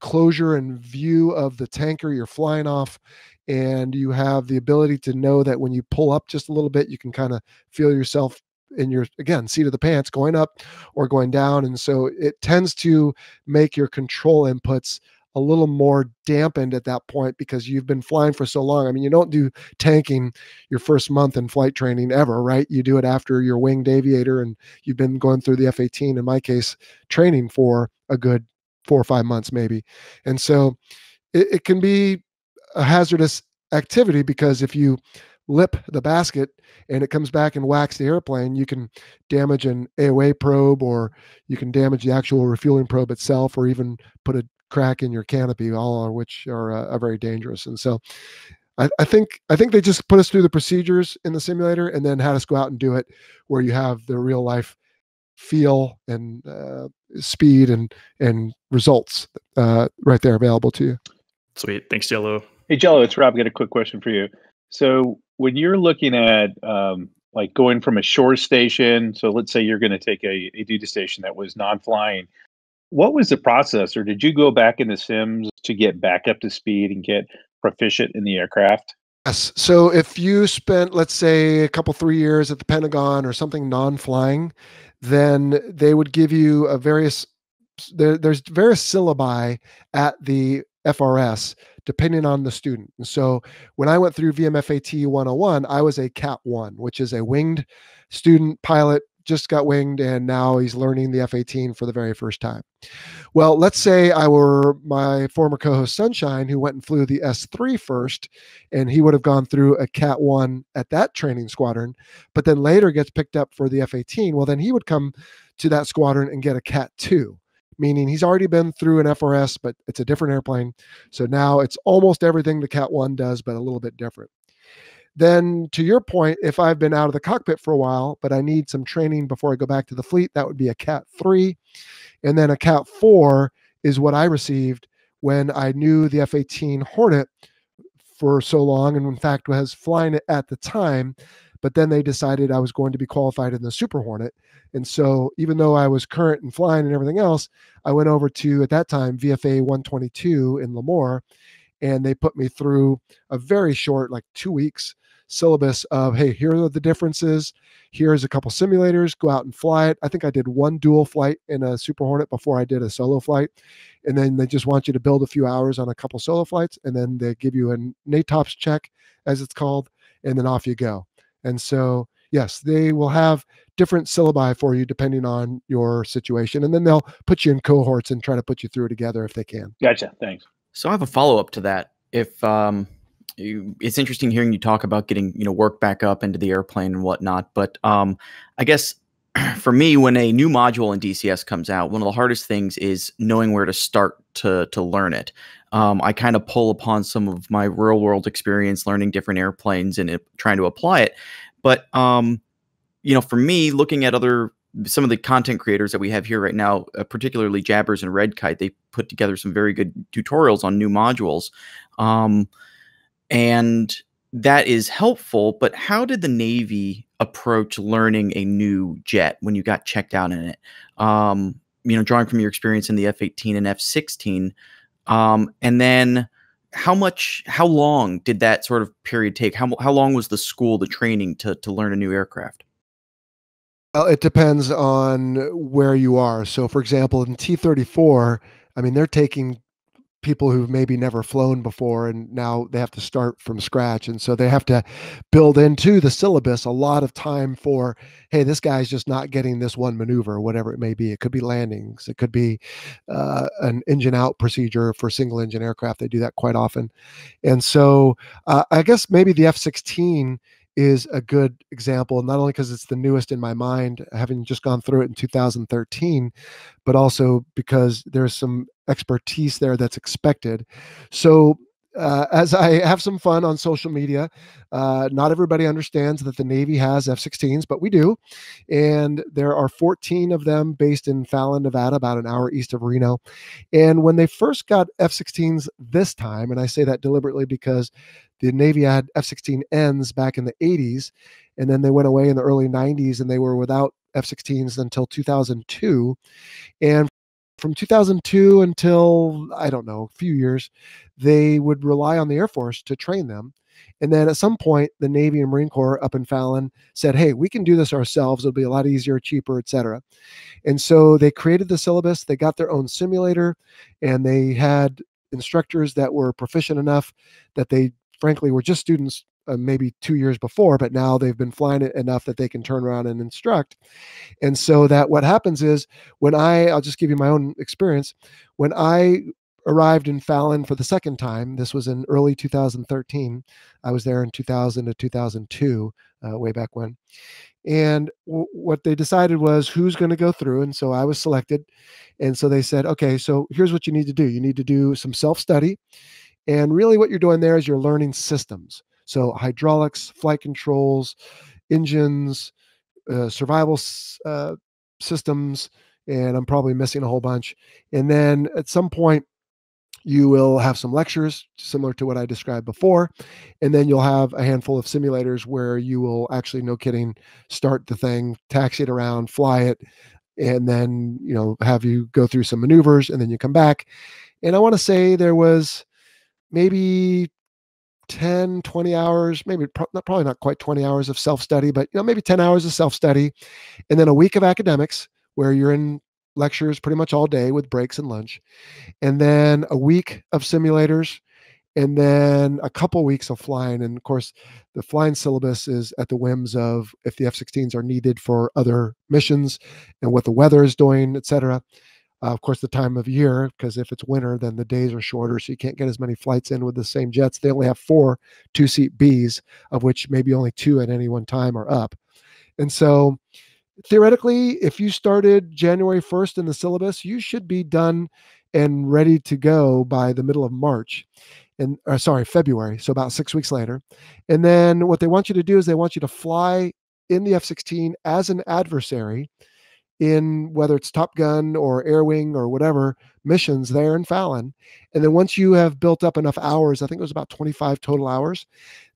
[SPEAKER 9] closure and view of the tanker you're flying off. And you have the ability to know that when you pull up just a little bit, you can kind of feel yourself in your, again, seat of the pants going up or going down. And so it tends to make your control inputs a little more dampened at that point, because you've been flying for so long. I mean, you don't do tanking your first month in flight training ever, right? You do it after you're winged aviator and you've been going through the F-18, in my case, training for a good 4 or 5 months maybe. And so it can be a hazardous activity, because if you lip the basket and it comes back and whacks the airplane, you can damage an AOA probe, or you can damage the actual refueling probe itself, or even put a crack in your canopy, all of which are very dangerous. And so I think they just put us through the procedures in the simulator and then had us go out and do it where you have the real life feel and speed and results right there available to you.
[SPEAKER 4] Sweet. Thanks, Jell-O.
[SPEAKER 6] Hey, Jell-O, it's Rob. I got a quick question for you. So when you're looking at like going from a shore station, so let's say you're going to take a duty station that was non-flying, what was the process? Or did you go back in the sims to get back up to speed and get proficient in the aircraft?
[SPEAKER 9] Yes. So if you spent, let's say, a couple, 3 years at the Pentagon or something non-flying, then they would give you there's various syllabi at the FRS depending on the student. And so when I went through VMFAT 101, I was a Cat 1, which is a winged student pilot, just got winged, and now he's learning the F-18 for the very first time. Well, let's say I were my former co-host Sunshine, who went and flew the S3 first, and he would have gone through a Cat 1 at that training squadron, but then later gets picked up for the F-18. Well, then he would come to that squadron and get a Cat 2, meaning he's already been through an FRS, but it's a different airplane. So now it's almost everything the Cat 1 does, but a little bit different. Then to your point, if I've been out of the cockpit for a while, but I need some training before I go back to the fleet, that would be a Cat 3. And then a Cat 4 is what I received when I knew the F-18 Hornet for so long, and in fact was flying it at the time. but then they decided I was going to be qualified in the Super Hornet. And so even though I was current and flying and everything else, I went over to, at that time, VFA 122 in Lemoore, and they put me through a very short, like 2 weeks syllabus of, hey, here are the differences. Here's a couple simulators, go out and fly it. I think I did one dual flight in a Super Hornet before I did a solo flight. And then they just want you to build a few hours on a couple solo flights. And then they give you a NATOPS check, as it's called, and then off you go. And so, yes, they will have different syllabi for you depending on your situation. And then they'll put you in cohorts and try to put you through together if they can.
[SPEAKER 6] Gotcha. Thanks.
[SPEAKER 7] So I have a follow-up to that. If it's interesting hearing you talk about getting, work back up into the airplane and whatnot, but I guess for me, when a new module in DCS comes out, one of the hardest things is knowing where to start to learn it. I kind of pull upon some of my real world experience learning different airplanes and trying to apply it. But, for me, looking at some of the content creators that we have here right now, particularly Jabbers and Red Kite, they put together some very good tutorials on new modules. And that is helpful, but how did the Navy approach learning a new jet when you got checked out in it? Drawing from your experience in the F-18 and F-16, and then how long did that sort of period take? How long was the school, the training to learn a new aircraft?
[SPEAKER 9] Well, it depends on where you are. So, for example, in T-34, they're taking people who've maybe never flown before, and now they have to start from scratch. And so they have to build into the syllabus a lot of time for, hey, this guy's just not getting this one maneuver, whatever it may be. It could be landings. It could be an engine out procedure for single engine aircraft. They do that quite often. And so I guess maybe the F-16 is a good example, not only because it's the newest in my mind, having just gone through it in 2013, but also because there's some expertise there that's expected. So as I have some fun on social media, not everybody understands that the Navy has F-16s, but we do. And there are 14 of them based in Fallon, Nevada, about an hour east of Reno. And when they first got F-16s this time, and I say that deliberately because the Navy had F-16Ns back in the 80s, and then they went away in the early 90s, and they were without F-16s until 2002. And from 2002 until, I don't know, a few years, they would rely on the Air Force to train them. And then at some point, the Navy and Marine Corps up in Fallon said, hey, we can do this ourselves. It'll be a lot easier, cheaper, etc. And so they created the syllabus. They got their own simulator, and they had instructors that were proficient enough that they frankly were just students maybe 2 years before, but now they've been flying it enough that they can turn around and instruct. And so that what happens is when I'll just give you my own experience. When I arrived in Fallon for the second time, this was in early 2013. I was there in 2000 to 2002, way back when. And what they decided was who's going to go through. And so I was selected. And so they said, okay, so here's what you need to do. You need to do some self-study. And really what you're doing there is you're learning systems. So hydraulics, flight controls, engines, survival systems, and I'm probably missing a whole bunch. And then at some point, you will have some lectures similar to what I described before. And then you'll have a handful of simulators where you will actually, no kidding, start the thing, taxi it around, fly it, and then, have you go through some maneuvers, and then you come back. And I want to say there was maybe 10, 20 hours, probably not quite 20 hours of self-study, but maybe 10 hours of self-study, and then a week of academics where you're in lectures pretty much all day with breaks and lunch, and then a week of simulators, and then a couple weeks of flying. And of course, the flying syllabus is at the whims of if the F-16s are needed for other missions and what the weather is doing, etc. Of course, the time of year, because if it's winter, then the days are shorter, so you can't get as many flights in with the same jets. They only have 4 two-seat Bs, of which maybe only 2 at any one time are up. And so theoretically, if you started January 1st in the syllabus, you should be done and ready to go by the middle of March. February, so about 6 weeks later. And then what they want you to do is they want you to fly in the F-16 as an adversary in whether it's Top Gun or Air Wing or whatever missions there in Fallon. And then once you have built up enough hours, I think it was about 25 total hours,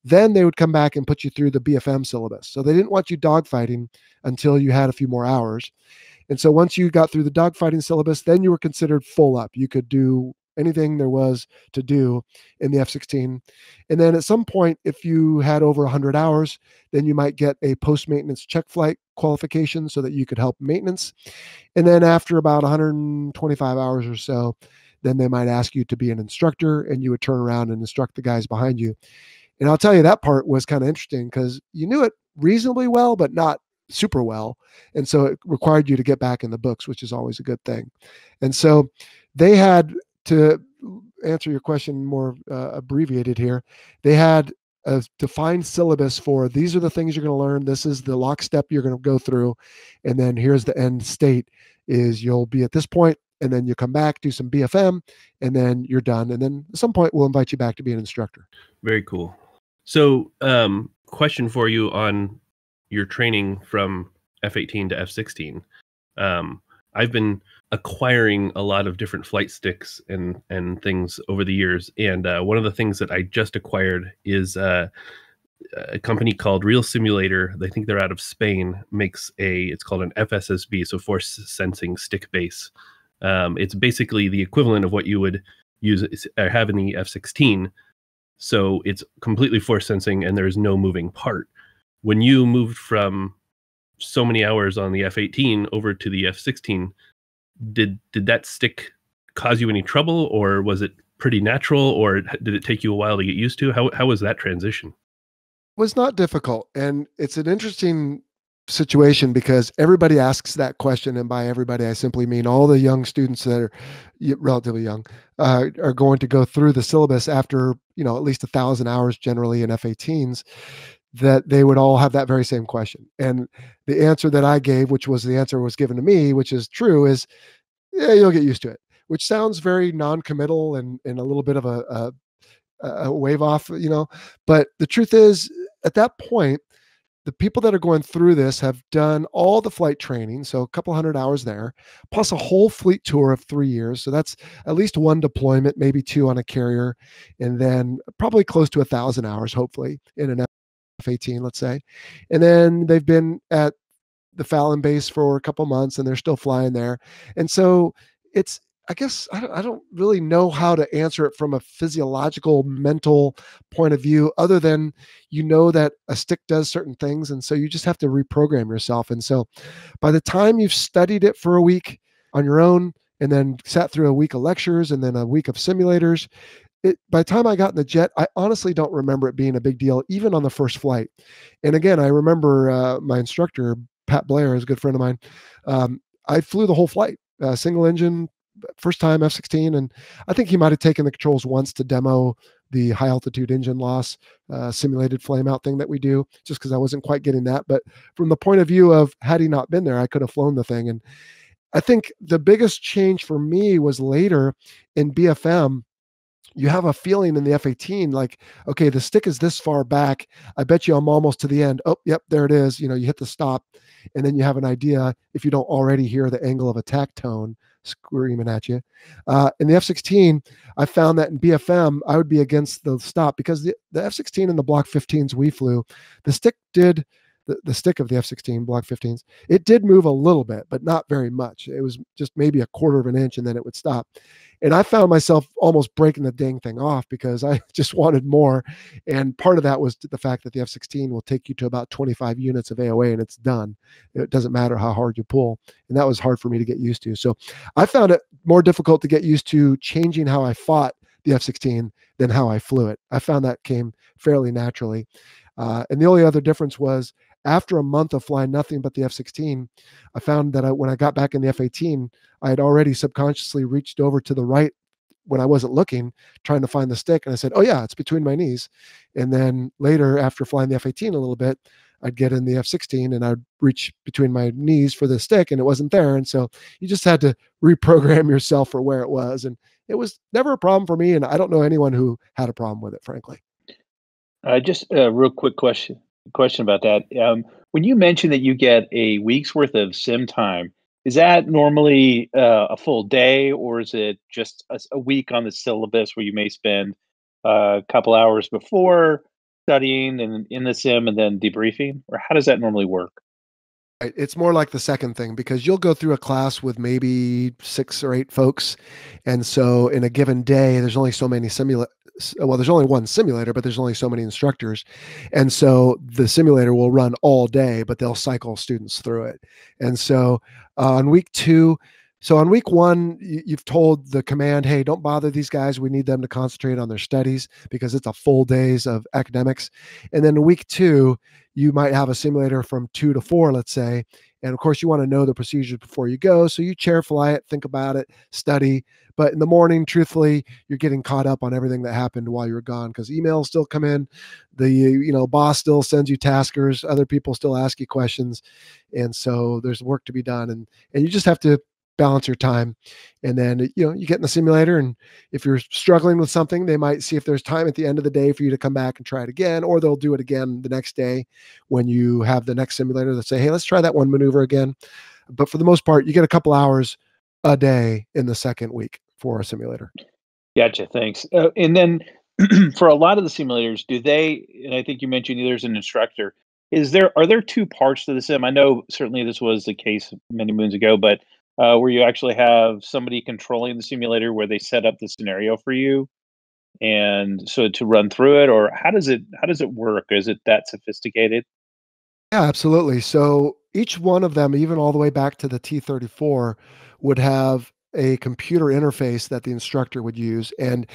[SPEAKER 9] Then they would come back and put you through the BFM syllabus. So they didn't want you dogfighting until you had a few more hours. And so once you got through the dogfighting syllabus, then you were considered full up. You could do anything there was to do in the F-16. And then at some point, if you had over 100 hours, then you might get a post-maintenance check flight qualification so that you could help maintenance. And then after about 125 hours or so, then they might ask you to be an instructor, and you would turn around and instruct the guys behind you. And I'll tell you, that part was kind of interesting because you knew it reasonably well, but not super well. And so it required you to get back in the books, which is always a good thing. And so they had, to answer your question more abbreviated here, they had a defined syllabus for these are the things you're going to learn. This is the lockstep you're going to go through. And then here's the end state is you'll be at this point, and then you come back, do some BFM, and then you're done. And then at some point we'll invite you back to be an instructor.
[SPEAKER 2] Very cool. So question for you on your training from F-18 to F-16. I've been acquiring a lot of different flight sticks and things over the years. And one of the things that I just acquired is a company called Real Simulator. I think they're out of Spain, it's called an FSSB, so force sensing stick base. It's basically the equivalent of what you would use or have in the F-16. So it's completely force sensing and there's no moving part. When you moved from so many hours on the F-18 over to the F-16, did that stick cause you any trouble, or was it pretty natural, or did it take you a while to get used to? How was that transition?
[SPEAKER 9] It was not difficult. And it's an interesting situation because everybody asks that question. And by everybody, I simply mean all the young students that are relatively young are going to go through the syllabus after, at least 1,000 hours generally in F-18s, that they would all have that very same question. And the answer that I gave, which was the answer was given to me, which is true, is, yeah, you'll get used to it, which sounds very non-committal and a little bit of a wave off, but the truth is at that point, the people that are going through this have done all the flight training. So a couple 100 hours there, plus a whole fleet tour of 3 years. So that's at least one deployment, maybe two on a carrier, and then probably close to 1,000 hours, hopefully in an F-18, let's say. And then they've been at the Fallon base for a couple months and they're still flying there. And so it's, I guess, I don't really know how to answer it from a physiological, mental point of view, other than that a stick does certain things. And so you just have to reprogram yourself. And so by the time you've studied it for a week on your own, and then sat through a week of lectures and then a week of simulators, by the time I got in the jet, I honestly don't remember it being a big deal, even on the first flight. And again, I remember my instructor, Pat Blair, is a good friend of mine. I flew the whole flight, single engine, first time F-16. And I think he might have taken the controls once to demo the high altitude engine loss, simulated flame out thing that we do, just because I wasn't quite getting that. But from the point of view of, had he not been there, I could have flown the thing. And I think the biggest change for me was later in BFM. You have a feeling in the F-18 like, okay, the stick is this far back. I bet you I'm almost to the end. Oh, yep, there it is. You hit the stop, and then you have an idea, if you don't already hear the angle of attack tone screaming at you. In the F-16, I found that in BFM, I would be against the stop because the F-16 and the Block 15s we flew, the stick did, the stick of the F-16 Block 15s, it did move a little bit, but not very much. It was just maybe a quarter of an inch, and then it would stop. And I found myself almost breaking the dang thing off because I just wanted more. And part of that was the fact that the F-16 will take you to about 25 units of AOA and it's done. It doesn't matter how hard you pull. And that was hard for me to get used to. So I found it more difficult to get used to changing how I fought the F-16 than how I flew it. I found that came fairly naturally. And the only other difference was after a month of flying nothing but the F-16, I found that when I got back in the F-18, I had already subconsciously reached over to the right when I wasn't looking, trying to find the stick. And I said, oh yeah, it's between my knees. And then later, after flying the F-18 a little bit, I'd get in the F-16 and I'd reach between my knees for the stick and it wasn't there. And so you just had to reprogram yourself for where it was. And it was never a problem for me. And I don't know anyone who had a problem with it, frankly.
[SPEAKER 6] Just a real quick question about that. When you mentioned that you get a week's worth of sim time, is that normally a full day, or is it just a week on the syllabus where you may spend a couple hours before studying and in the sim and then debriefing, or how does that normally work?
[SPEAKER 9] It's more like the second thing, because you'll go through a class with maybe 6 or 8 folks. And so in a given day, there's only so many well, there's only one simulator, but there's only so many instructors. And so the simulator will run all day, but they'll cycle students through it. And so on week 2, so on week 1, you've told the command, hey, don't bother these guys. We need them to concentrate on their studies because it's a full days of academics. And then in week 2, you might have a simulator from 2 to 4, let's say. And of course, you want to know the procedures before you go. So you chair fly it, think about it, study. But in the morning, truthfully, you're getting caught up on everything that happened while you were gone, because emails still come in. The boss still sends you taskers. Other people still ask you questions. And so there's work to be done. And you just have to balance your time. And then, you get in the simulator, and if you're struggling with something, they might see if there's time at the end of the day for you to come back and try it again, or they'll do it again the next day when you have the next simulator that say, hey, let's try that one maneuver again. But for the most part, you get a couple hours a day in the second week for a simulator.
[SPEAKER 6] Gotcha. Thanks. And then for a lot of the simulators, do they, and I think you mentioned there's an instructor, are there 2 parts to the sim? I know certainly this was the case many moons ago, but where you actually have somebody controlling the simulator where they set up the scenario for you and so to run through it, or how does it work? Is it that sophisticated?
[SPEAKER 9] Yeah, absolutely. So each one of them, even all the way back to the T-34, would have a computer interface that the instructor would use. And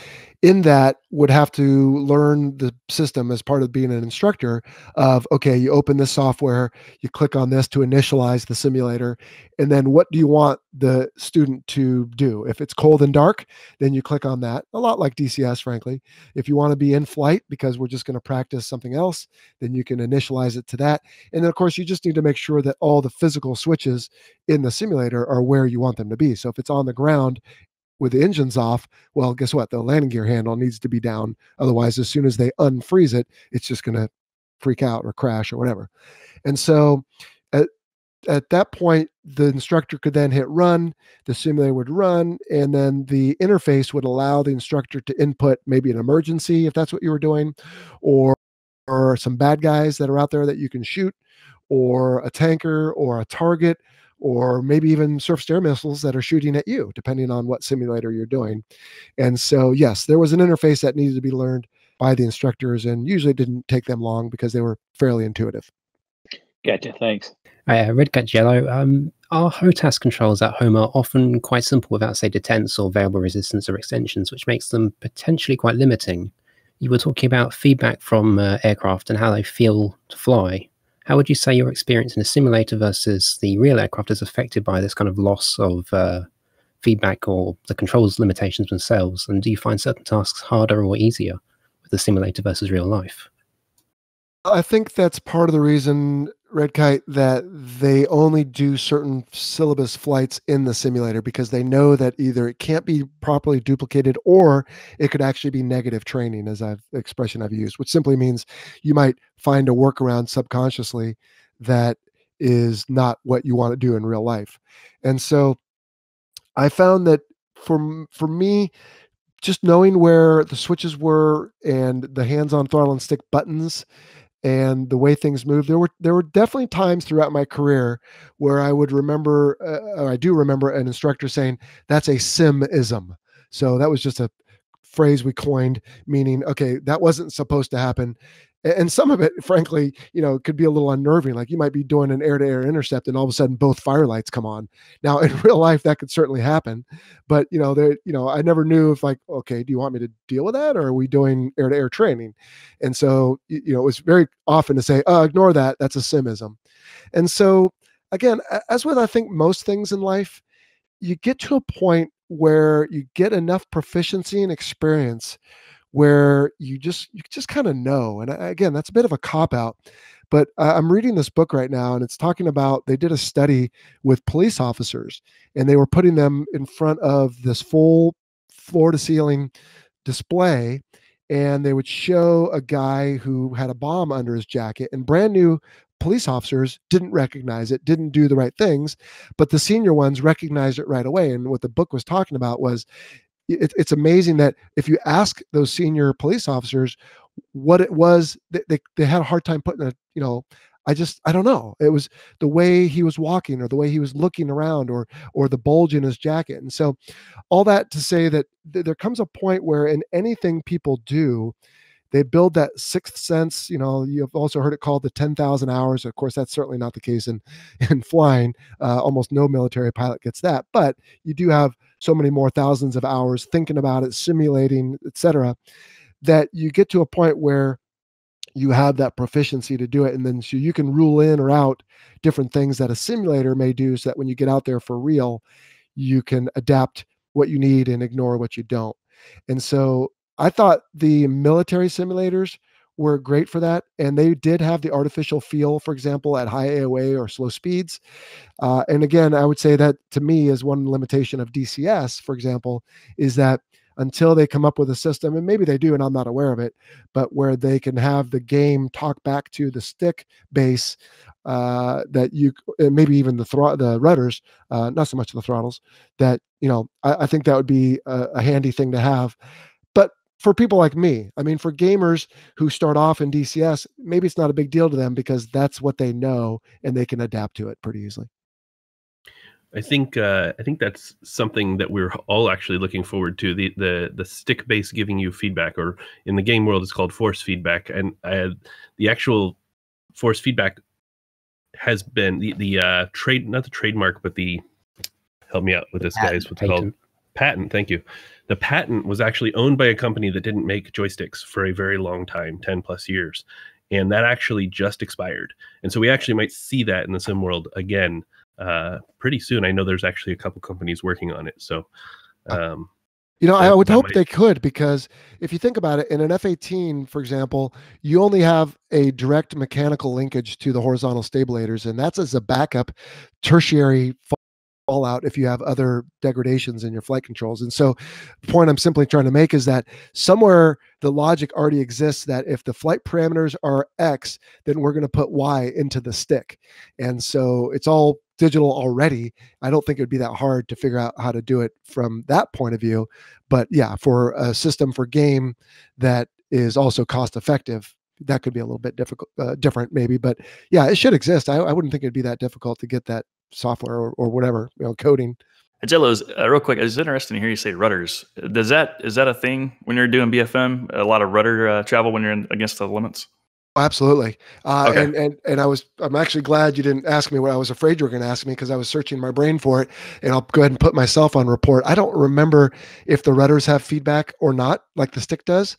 [SPEAKER 9] in that would have to learn the system as part of being an instructor of, okay, you open this software, you click on this to initialize the simulator. And then what do you want the student to do? If it's cold and dark, then you click on that, a lot like DCS, frankly. If you want to be in flight because we're just going to practice something else, then you can initialize it to that. And then, of course, you just need to make sure that all the physical switches in the simulator are where you want them to be. So if it's on the ground with the engines off, well, guess what? The landing gear handle needs to be down. Otherwise, as soon as they unfreeze it, it's just going to freak out or crash or whatever. And so at that point, the instructor could then hit run, the simulator would run, and then the interface would allow the instructor to input maybe an emergency if that's what you were doing, or some bad guys that are out there that you can shoot, or a tanker or a target, or maybe even surface air missiles that are shooting at you, depending on what simulator you're doing. And so, yes, there was an interface that needed to be learned by the instructors, and usually didn't take them long because they were fairly intuitive.
[SPEAKER 6] Gotcha. Thanks.
[SPEAKER 5] Redcat Jell-O, our HOTAS controls at home are often quite simple without, say, detents or variable resistance or extensions, which makes them potentially quite limiting. You were talking about feedback from aircraft and how they feel to fly. How would you say your experience in a simulator versus the real aircraft is affected by this kind of loss of feedback or the controls limitations themselves? And do you find certain tasks harder or easier with the simulator versus real life?
[SPEAKER 9] I think that's part of the reason, Red Kite, that they only do certain syllabus flights in the simulator, because they know that either it can't be properly duplicated or it could actually be negative training, as expression I've used, which simply means you might find a workaround subconsciously that is not what you want to do in real life. And so I found that for me, just knowing where the switches were and the hands-on throttle and stick buttons and the way things move, there were definitely times throughout my career where I would remember, or I do remember, an instructor saying, that's a sim-ism. So that was just a phrase we coined, meaning, okay, that wasn't supposed to happen. And some of it, frankly, could be a little unnerving. Like you might be doing an air-to-air intercept and all of a sudden both fire lights come on. Now, in real life, that could certainly happen. But, I never knew if, like, okay, do you want me to deal with that, or are we doing air-to-air training? And so, it was very often to say, ignore that. That's a sim-ism. And so, again, as with, I think, most things in life, you get to a point where you get enough proficiency and experience where you just kind of know. And again, that's a bit of a cop out, but I'm reading this book right now, and it's talking about, they did a study with police officers, and they were putting them in front of this full floor to ceiling display, and they would show a guy who had a bomb under his jacket, and brand new police officers didn't recognize it, didn't do the right things, but the senior ones recognized it right away. And what the book was talking about was, it's amazing that if you ask those senior police officers what it was, they had a hard time putting I don't know. It was the way he was walking or the way he was looking around or the bulge in his jacket. And so all that to say that there comes a point where in anything people do, they build that sixth sense. You've also heard it called the 10,000 hours. Of course, that's certainly not the case in flying. Almost no military pilot gets that, but you do have so many more thousands of hours thinking about it, simulating, etc., that you get to a point where you have that proficiency to do it. And then so you can rule in or out different things that a simulator may do so that when you get out there for real, you can adapt what you need and ignore what you don't. And so I thought the military simulators were great for that. And they did have the artificial feel, for example, at high AOA or slow speeds. And again, I would say that to me is one limitation of DCS, for example, is that until they come up with a system, and maybe they do, and I'm not aware of it, but where they can have the game talk back to the stick base, that you, maybe even the rudders, not so much the throttles, that, I think that would be a handy thing to have. But for people like me, I mean, for gamers who start off in DCS, maybe it's not a big deal to them because that's what they know and they can adapt to it pretty easily.
[SPEAKER 2] I think that's something that we're all actually looking forward to, the stick base giving you feedback, or in the game world it's called force feedback. And the actual force feedback has been the trade, not the trademark, but the, help me out with this, guys, what's it called? Patent. Thank you. The patent was actually owned by a company that didn't make joysticks for a very long time, 10 plus years. And that actually just expired. And so we actually might see that in the sim world again pretty soon. I know there's actually a couple companies working on it. So,
[SPEAKER 9] I would hope they could, because if you think about it, in an F-18, for example, you only have a direct mechanical linkage to the horizontal stabilators, and that's as a backup tertiary fallout if you have other degradations in your flight controls. And so the point I'm simply trying to make is that somewhere the logic already exists that if the flight parameters are X, then we're going to put Y into the stick. And so it's all digital already. I don't think it would be that hard to figure out how to do it from that point of view. But yeah, for a system for game that is also cost effective, that could be a little bit different maybe. But yeah, it should exist. I wouldn't think it'd be that difficult to get that software or whatever, coding.
[SPEAKER 4] Jell-O's, real quick, it's interesting to hear you say rudders. Is that a thing when you're doing BFM? A lot of rudder travel when you're against the limits?
[SPEAKER 9] Absolutely.
[SPEAKER 4] Okay.
[SPEAKER 9] And I'm actually glad you didn't ask me what I was afraid you were going to ask me, because I was searching my brain for it, and I'll go ahead and put myself on report. I don't remember if the rudders have feedback or not, like the stick does.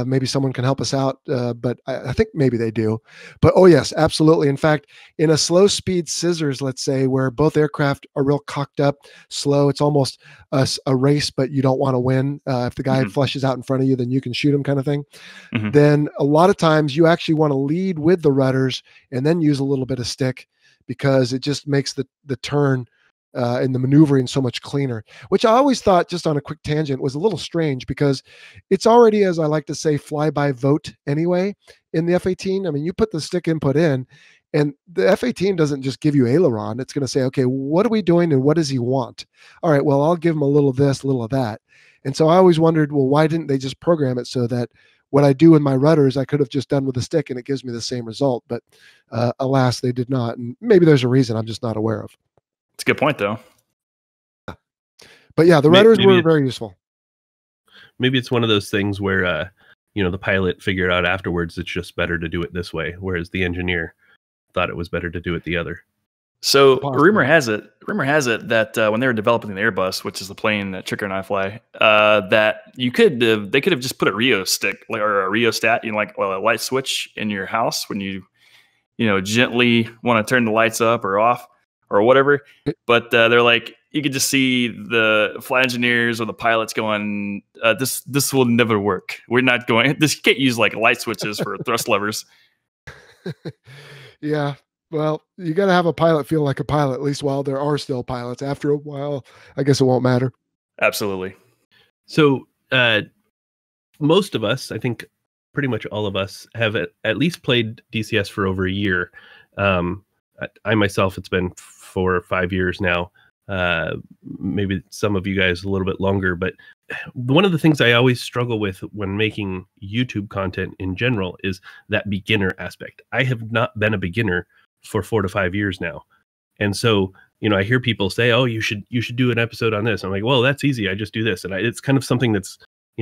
[SPEAKER 9] Maybe someone can help us out, but I think maybe they do. But oh yes, absolutely. In fact, in a slow speed scissors, let's say, where both aircraft are real cocked up, slow, it's almost a race, but you don't want to win. If the guy flushes out in front of you, then you can shoot him, kind of thing. Then a lot of times you actually want to lead with the rudders and then use a little bit of stick, because it just makes the turn and the maneuvering so much cleaner, which I always thought, just on a quick tangent, was a little strange, because it's already, as I like to say, fly by vote anyway in the F-18. I mean, you put the stick input in, and the F-18 doesn't just give you aileron. It's going to say, okay, what are we doing and what does he want? All right, well, I'll give him a little of this, a little of that. And so I always wondered, well, why didn't they just program it so that what I do with my rudders, I could have just done with a stick and it gives me the same result? But alas, they did not. And maybe there's a reason I'm just not aware of.
[SPEAKER 4] It's a good point, though.
[SPEAKER 9] But yeah, the rudders were very useful.
[SPEAKER 2] Maybe it's one of those things where, the pilot figured out afterwards it's just better to do it this way, whereas the engineer thought it was better to do it the other.
[SPEAKER 4] So rumor has it that when they were developing the Airbus, which is the plane that Tricker and I fly, that they could have just put a Rio stick, or a rheostat, a light switch in your house when you gently want to turn the lights up or off or whatever. But they're like, you could just see the flight engineers or the pilots going, this will never work. We're not going. You can't use light switches for thrust levers.
[SPEAKER 9] Yeah. Well, you got to have a pilot feel like a pilot, at least while there are still pilots. After a while, I guess it won't matter.
[SPEAKER 4] Absolutely.
[SPEAKER 2] So most of us, I think pretty much all of us, have at least played DCS for over a year. I myself, it's been 4 or 5 years now. maybe some of you guys a little bit longer. But one of the things I always struggle with when making YouTube content in general is that beginner aspect. I have not been a beginner for 4 to 5 years now. And so, I hear people say, oh, you should do an episode on this. I'm like, well, that's easy. I just do this. And it's kind of something that's,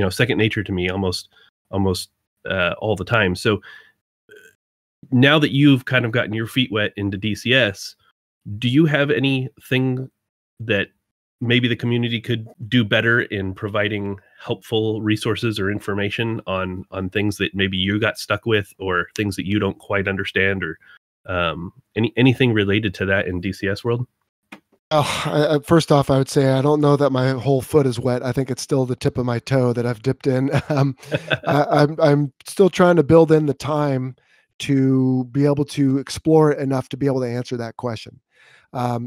[SPEAKER 2] second nature to me almost all the time. So now that you've kind of gotten your feet wet into DCS, do you have anything that maybe the community could do better in providing helpful resources or information on things that maybe you got stuck with, or things that you don't quite understand, or anything related to that in DCS world?
[SPEAKER 9] First off, I would say I don't know that my whole foot is wet. I think it's still the tip of my toe that I've dipped in. I'm still trying to build in the time to be able to explore it enough to be able to answer that question.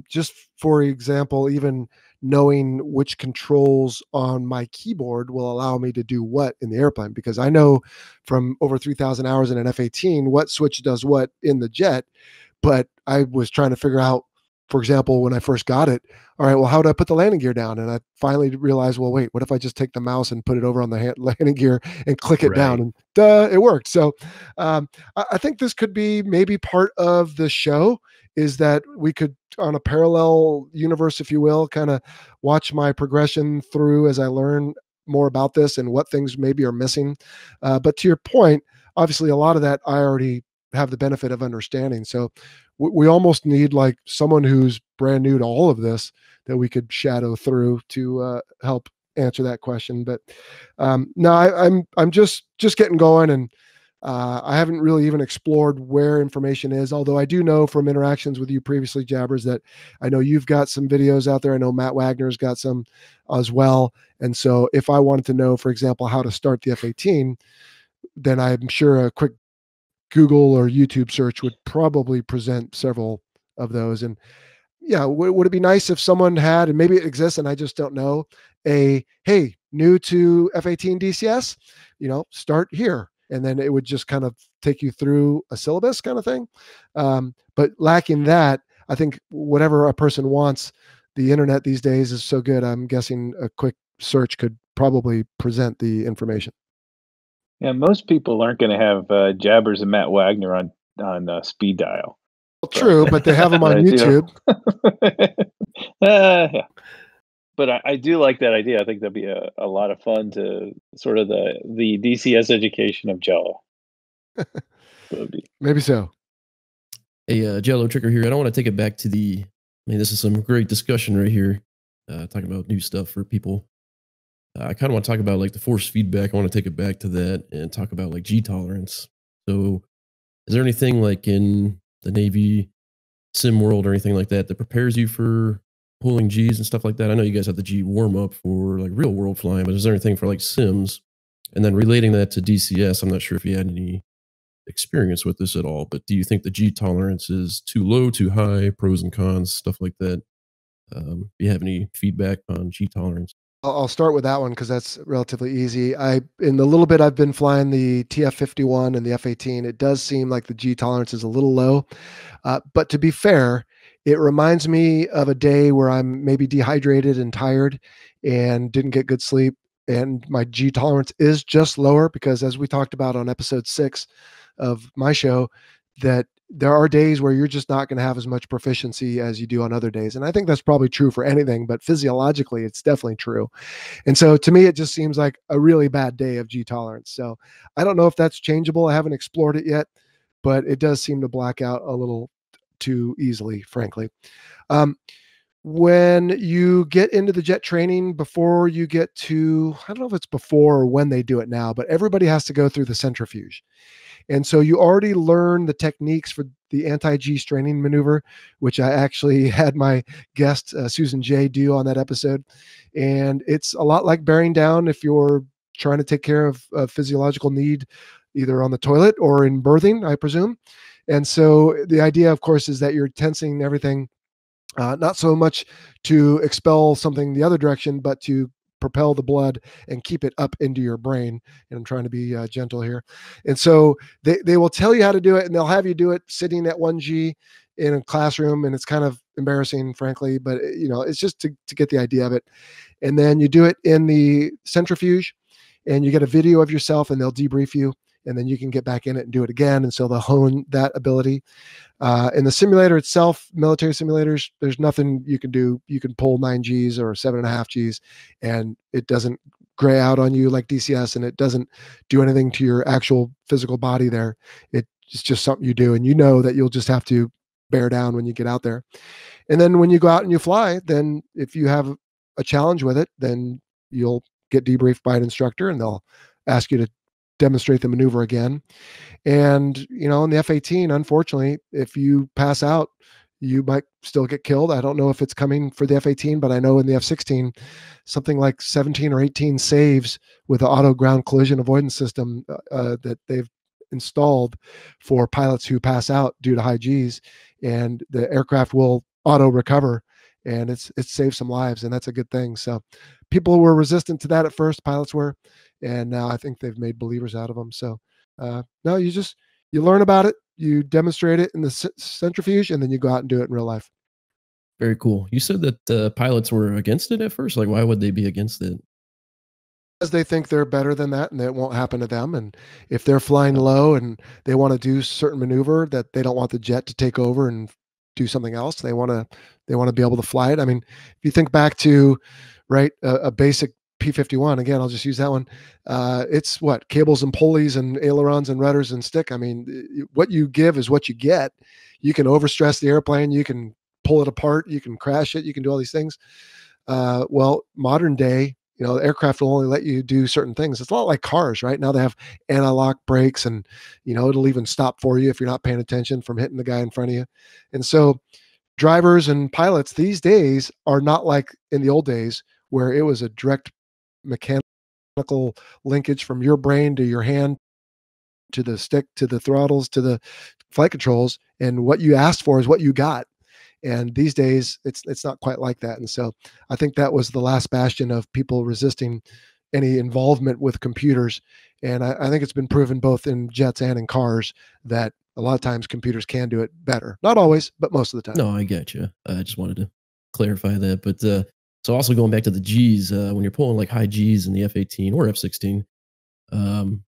[SPEAKER 9] Just for example, even knowing which controls on my keyboard will allow me to do what in the airplane, because I know from over 3,000 hours in an F-18 what switch does what in the jet. But I was trying to figure out, for example, when I first got it, all right, well, how do I put the landing gear down? And I finally realized, well, wait, what if I just take the mouse and put it over on the landing gear and click it down? And it worked. So I think this could be maybe part of the show, is that we could, on a parallel universe, if you will, kind of watch my progression through as I learn more about this and what things maybe are missing. But to your point, obviously a lot of that I already have the benefit of understanding. So we almost need like someone who's brand new to all of this that we could shadow through to help answer that question. But no, I'm just getting going, and I haven't really even explored where information is, although I do know from interactions with you previously, Jabbers, that I know you've got some videos out there. I know Matt Wagner's got some as well. And so if I wanted to know, for example, how to start the F-18, then I'm sure a quick Google or YouTube search would probably present several of those. And yeah, would it be nice if someone had, and maybe it exists and I just don't know, hey, new to F-18 DCS, start here. And then it would just kind of take you through a syllabus kind of thing. But lacking that, I think whatever a person wants, the internet these days is so good. I'm guessing a quick search could probably present the information.
[SPEAKER 6] Yeah, most people aren't going to have Jabbers and Matt Wagner on speed dial.
[SPEAKER 9] Well, true, but they have them on YouTube.
[SPEAKER 6] Yeah. But I do like that idea. I think that'd be a lot of fun to sort of the DCS education of Jell-O.
[SPEAKER 9] Maybe so.
[SPEAKER 8] Hey, Jell-O Tricker here. I don't want to take it back to this is some great discussion right here, talking about new stuff for people. I kind of want to talk about like the force feedback. I want to take it back to that and talk about like G tolerance. So is there anything like in the Navy sim world or anything like that that prepares you for pulling G's and stuff like that? I know you guys have the G warm up for like real world flying, but is there anything for like sims? And then relating that to DCS, I'm not sure if you had any experience with this at all, but do you think the G tolerance is too low, too high, pros and cons, stuff like that? Do you have any feedback on G tolerance?
[SPEAKER 9] I'll start with that one because that's relatively easy. In the little bit I've been flying the TF-51 and the F-18, it does seem like the G tolerance is a little low. But to be fair, it reminds me of a day where I'm maybe dehydrated and tired and didn't get good sleep. And my G tolerance is just lower because, as we talked about on episode 6 of my show, that there are days where you're just not going to have as much proficiency as you do on other days. And I think that's probably true for anything, but physiologically, it's definitely true. And so to me, it just seems like a really bad day of G tolerance. So I don't know if that's changeable. I haven't explored it yet, but it does seem to black out a little too easily, frankly. When you get into the jet training, before you get to, I don't know if it's before or when they do it now, but everybody has to go through the centrifuge. And so you already learn the techniques for the anti-G straining maneuver, which I actually had my guest, Susan J, do on that episode. And it's a lot like bearing down if you're trying to take care of a physiological need, either on the toilet or in berthing, I presume. And so the idea, of course, is that you're tensing everything, not so much to expel something the other direction, but to propel the blood and keep it up into your brain. And I'm trying to be gentle here. And so they will tell you how to do it, and they'll have you do it sitting at 1G in a classroom. And it's embarrassing, frankly, but it's just to get the idea of it. And then you do it in the centrifuge, and you get a video of yourself, and they'll debrief you, and then you can get back in it and do it again. And so they'll hone that ability. In the simulator itself, military simulators, there's nothing you can do. You can pull 9Gs or 7.5Gs, and it doesn't gray out on you like DCS, and it doesn't do anything to your actual physical body there. It's just something you do, and you know that you'll just have to bear down when you get out there. And then when you go out and you fly, then if you have a challenge with it, then you'll get debriefed by an instructor, and they'll ask you to demonstrate the maneuver again. And in the F-18, unfortunately, if you pass out, you might still get killed. I don't know if it's coming for the F-18, but I know in the F-16, something like 17 or 18 saves with the auto ground collision avoidance system that they've installed for pilots who pass out due to high Gs, and the aircraft will auto recover, and it's saved some lives, and that's a good thing. So people were resistant to that at first, pilots were, and now I think they've made believers out of them. So no, you learn about it, you demonstrate it in the centrifuge, and then you go out and do it in real life.
[SPEAKER 8] Very cool. You said that pilots were against it at first. Like, why would they be against it?
[SPEAKER 9] Because they think they're better than that, and it won't happen to them. And if they're flying low and they want to do certain maneuver that they don't want the jet to take over and do something else, they want to be able to fly it. I mean, if you think back to a basic P-51, again, I'll just use that one. It's what, cables and pulleys and ailerons and rudders and stick. I mean, what you give is what you get. You can overstress the airplane, you can pull it apart, you can crash it, you can do all these things. Well, modern day, the aircraft will only let you do certain things. It's a lot like cars, right? Now they have anti-lock brakes, and it'll even stop for you if you're not paying attention from hitting the guy in front of you. And so drivers and pilots these days are not like in the old days where it was a direct mechanical linkage from your brain to your hand to the stick to the throttles to the flight controls, and what you asked for is what you got. And these days it's not quite like that. And so I think that was the last bastion of people resisting any involvement with computers. And I think it's been proven both in jets and in cars that a lot of times computers can do it better. Not always, but most of the time.
[SPEAKER 8] No, I get you. I just wanted to clarify that. But so also going back to the Gs, when you're pulling like high Gs in the F-18 or F-16,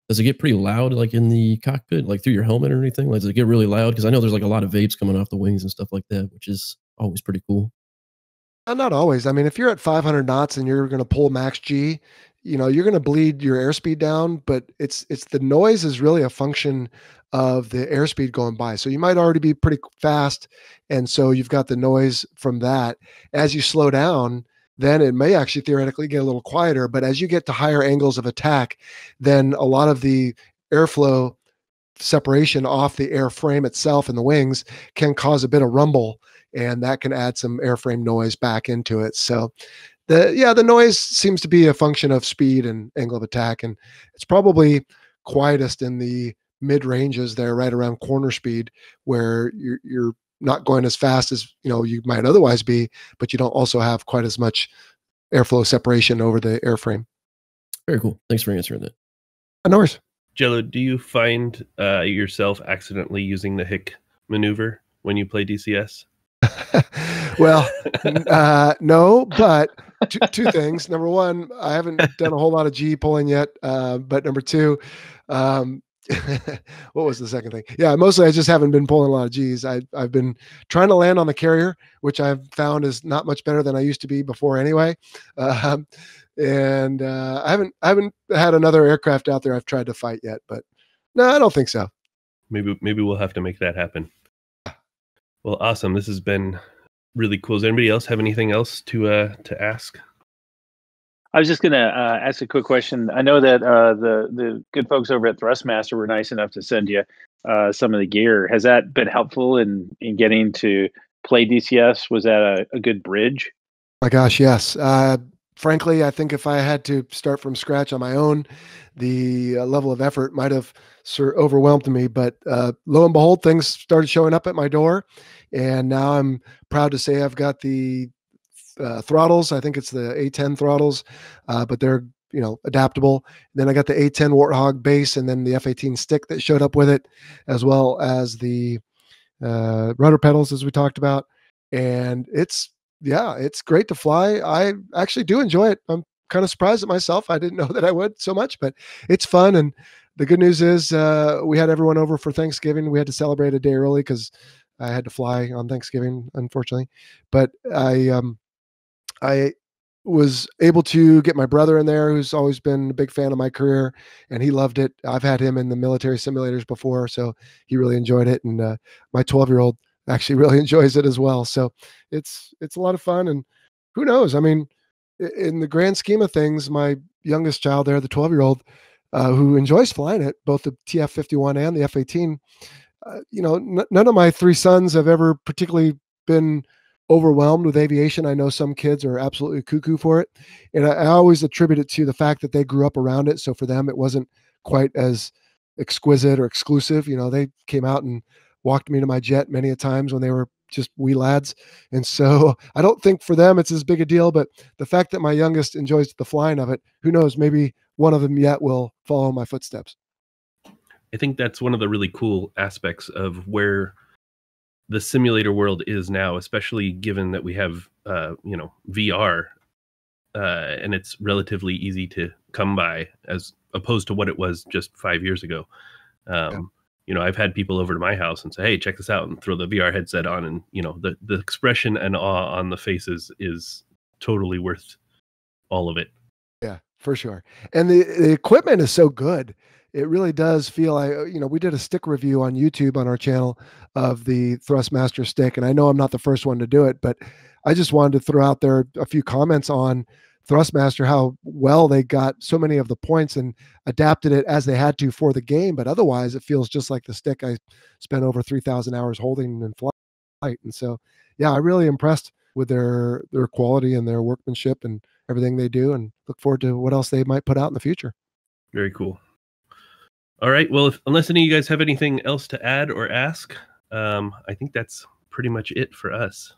[SPEAKER 8] does it get pretty loud, like in the cockpit, like through your helmet or anything? Like, does it get really loud? Because I know there's like a lot of vapes coming off the wings and stuff like that, which is always pretty cool.
[SPEAKER 9] Not always. I mean, if you're at 500 knots and you're going to pull max G, you're going to bleed your airspeed down, but it's the noise is really a function of the airspeed going by. So you might already be pretty fast, and so you've got the noise from that. As you slow down, then it may actually theoretically get a little quieter. But as you get to higher angles of attack, then a lot of the airflow separation off the airframe itself and the wings can cause a bit of rumble, and that can add some airframe noise back into it. So the noise seems to be a function of speed and angle of attack, and it's probably quietest in the mid ranges there, right around corner speed, where you're not going as fast as you might otherwise be, but you don't also have quite as much airflow separation over the airframe.
[SPEAKER 8] Very cool. Thanks for answering that.
[SPEAKER 9] No worries.
[SPEAKER 2] Jell-O, do you find yourself accidentally using the hick maneuver when you play DCS?
[SPEAKER 9] Well, no, but two things. Number one, I haven't done a whole lot of G pulling yet. But number two, what was the second thing? Yeah, mostly I just haven't been pulling a lot of G's. I've been trying to land on the carrier, which I've found is not much better than I used to be before anyway. And I haven't had another aircraft out there I've tried to fight yet, but no, I don't think so.
[SPEAKER 2] Maybe we'll have to make that happen. Well, awesome. This has been really cool. Does anybody else have anything else to ask?
[SPEAKER 6] I was just going to ask a quick question. I know that the good folks over at Thrustmaster were nice enough to send you some of the gear. Has that been helpful in getting to play DCS? Was that a good bridge?
[SPEAKER 9] My gosh, yes. Frankly, I think if I had to start from scratch on my own, the level of effort might have overwhelmed me. But lo and behold, things started showing up at my door, and now I'm proud to say I've got the throttles. I think it's the A10 throttles, but they're adaptable. Then I got the A10 Warthog base, and then the F-18 stick that showed up with it, as well as the rudder pedals, as we talked about. and it's great to fly. I actually do enjoy it. I'm kind of surprised at myself. I didn't know that I would so much, but it's fun. And the good news is we had everyone over for Thanksgiving. We had to celebrate a day early because I had to fly on Thanksgiving, unfortunately. But I was able to get my brother in there, who's always been a big fan of my career, and he loved it. I've had him in the military simulators before, so he really enjoyed it. And my 12-year-old actually really enjoys it as well. So it's a lot of fun. And who knows? I mean, in the grand scheme of things, my youngest child there, the 12-year-old, who enjoys flying it, both the TF-51 and the F-18, none of my three sons have ever particularly been overwhelmed with aviation. I know some kids are absolutely cuckoo for it. And I always attribute it to the fact that they grew up around it. So for them, it wasn't quite as exquisite or exclusive. They came out and walked me to my jet many a times when they were just wee lads. And so I don't think for them it's as big a deal, but the fact that my youngest enjoys the flying of it, who knows, maybe one of them yet will follow my footsteps.
[SPEAKER 2] I think that's one of the really cool aspects of where the simulator world is now, especially given that we have, VR, and it's relatively easy to come by as opposed to what it was just 5 years ago. I've had people over to my house and say, "Hey, check this out," and throw the VR headset on, and the expression and awe on the faces is totally worth all of it.
[SPEAKER 9] Yeah, for sure. And the equipment is so good. It really does feel like, we did a stick review on YouTube on our channel of the Thrustmaster stick. And I know I'm not the first one to do it, but I just wanted to throw out there a few comments on Thrustmaster, how well they got so many of the points and adapted it as they had to for the game. But otherwise, it feels just like the stick I spent over 3,000 hours holding in flight. And so, yeah, I'm really impressed with their quality and their workmanship and everything they do, and look forward to what else they might put out in the future.
[SPEAKER 2] Very cool. All right. Well, unless any of you guys have anything else to add or ask, I think that's pretty much it for us.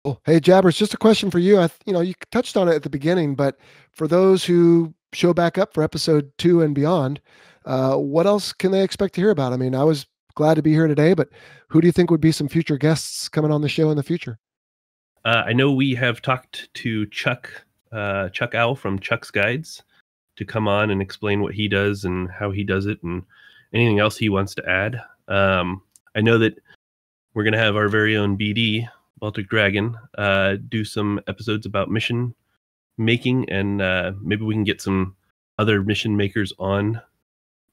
[SPEAKER 9] Cool. Hey, Jabbers, just a question for you. You touched on it at the beginning, but for those who show back up for episode 2 and beyond, what else can they expect to hear about? I mean, I was glad to be here today, but who do you think would be some future guests coming on the show in the future?
[SPEAKER 2] I know we have talked to Chuck Owl from Chuck's Guides to come on and explain what he does and how he does it and anything else he wants to add. I know that we're going to have our very own BD, Baltic Dragon, do some episodes about mission making, and maybe we can get some other mission makers on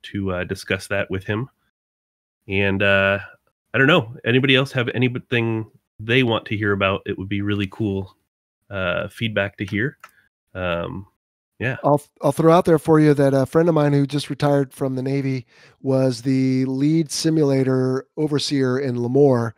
[SPEAKER 2] to discuss that with him. And I don't know, anybody else have anything they want to hear about? It would be really cool feedback to hear. Yeah,
[SPEAKER 9] I'll throw out there for you that a friend of mine who just retired from the Navy was the lead simulator overseer in Lemoore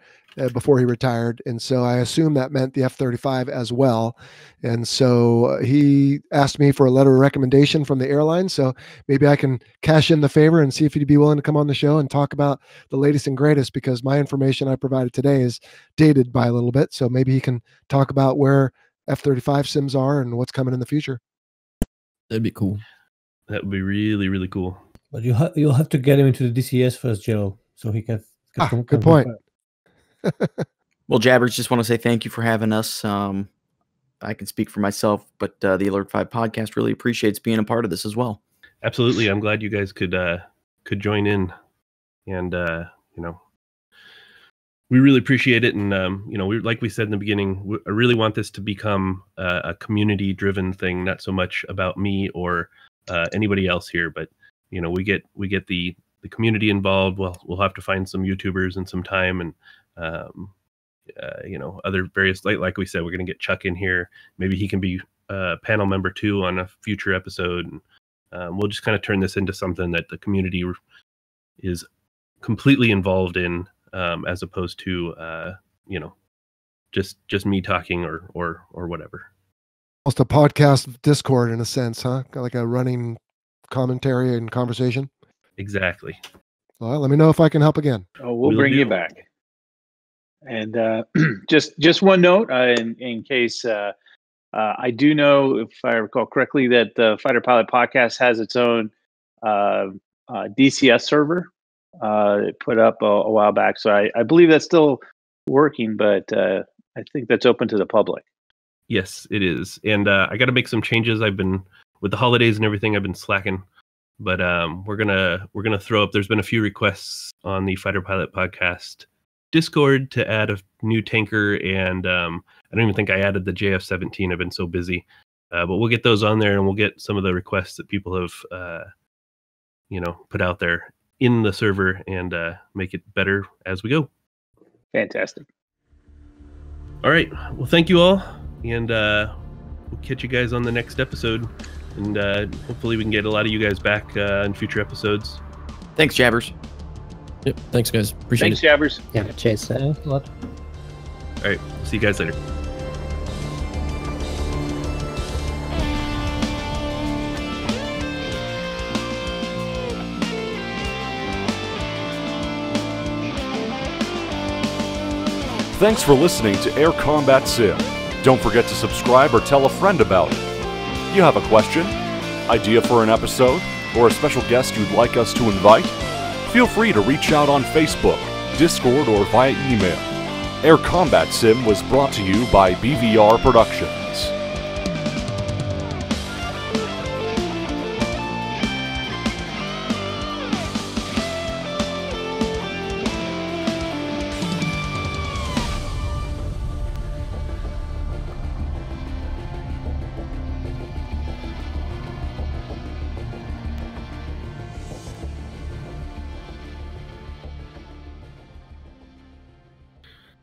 [SPEAKER 9] before he retired, and so I assume that meant the F-35 as well. And so he asked me for a letter of recommendation from the airline, so maybe I can cash in the favor and see if he'd be willing to come on the show and talk about the latest and greatest, because my information I provided today is dated by a little bit, so maybe he can talk about where F-35 sims are and what's coming in the future.
[SPEAKER 8] That'd be cool.
[SPEAKER 2] That would be really, really cool.
[SPEAKER 3] But you'll have to get him into the DCS first, Jell-O, so he can
[SPEAKER 9] good point.
[SPEAKER 7] Well, Jabbers, just want to say thank you for having us. I can speak for myself, but the Alert 5 podcast really appreciates being a part of this as well.
[SPEAKER 2] Absolutely. I'm glad you guys could join in, and we really appreciate it. And we, like we said in the beginning, I really want this to become a community-driven thing, not so much about me or anybody else here, but we get the community involved. Well, we'll have to find some YouTubers and some time, and other various, like we said, we're going to get Chuck in here. Maybe he can be panel member 2 on a future episode, and we'll just kind of turn this into something that the community is completely involved in, as opposed to just me talking or whatever.
[SPEAKER 9] Almost a podcast Discord in a sense, huh? Like a running commentary and conversation.
[SPEAKER 2] Exactly.
[SPEAKER 9] Well, let me know if I can help again.
[SPEAKER 6] Oh, we'll bring you back. And just one note, in case I do know, if I recall correctly, that the Fighter Pilot Podcast has its own DCS server put up a while back. So I believe that's still working, but I think that's open to the public.
[SPEAKER 2] Yes, it is. And I got to make some changes. I've been with the holidays and everything. I've been slacking, but we're gonna throw up. There's been a few requests on the Fighter Pilot Podcast Discord to add a new tanker, and I don't even think I added the JF-17. I've been so busy, but we'll get those on there, and we'll get some of the requests that people have put out there in the server, and make it better as we go.
[SPEAKER 6] Fantastic.
[SPEAKER 2] All right. Well, thank you all, and we'll catch you guys on the next episode, and hopefully we can get a lot of you guys back in future episodes.
[SPEAKER 7] Thanks, Jabbers.
[SPEAKER 8] Yep. Thanks, guys. Appreciate
[SPEAKER 6] Thanks,
[SPEAKER 8] it.
[SPEAKER 6] Jabbers.
[SPEAKER 5] Yeah, cheers.
[SPEAKER 3] Thanks a lot.
[SPEAKER 2] All right. See you guys later.
[SPEAKER 1] Thanks for listening to Air Combat Sim. Don't forget to subscribe or tell a friend about it. You have a question, idea for an episode, or a special guest you'd like us to invite? Feel free to reach out on Facebook, Discord, or via email. Air Combat Sim was brought to you by BVR Productions.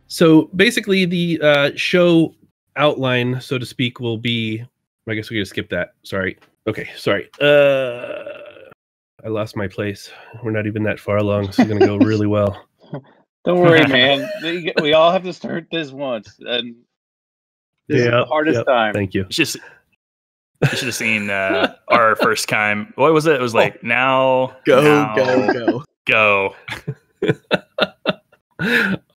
[SPEAKER 2] So basically, the show outline, so to speak, will be. I guess we're gonna skip that. Sorry. Okay. Sorry. I lost my place. We're not even that far along. So it's gonna go really well.
[SPEAKER 6] Don't worry, man. We all have to start this once, and this is the hardest time.
[SPEAKER 2] Thank you.
[SPEAKER 4] You should have seen our first time. What was it? It was like now,
[SPEAKER 7] Go.
[SPEAKER 4] go.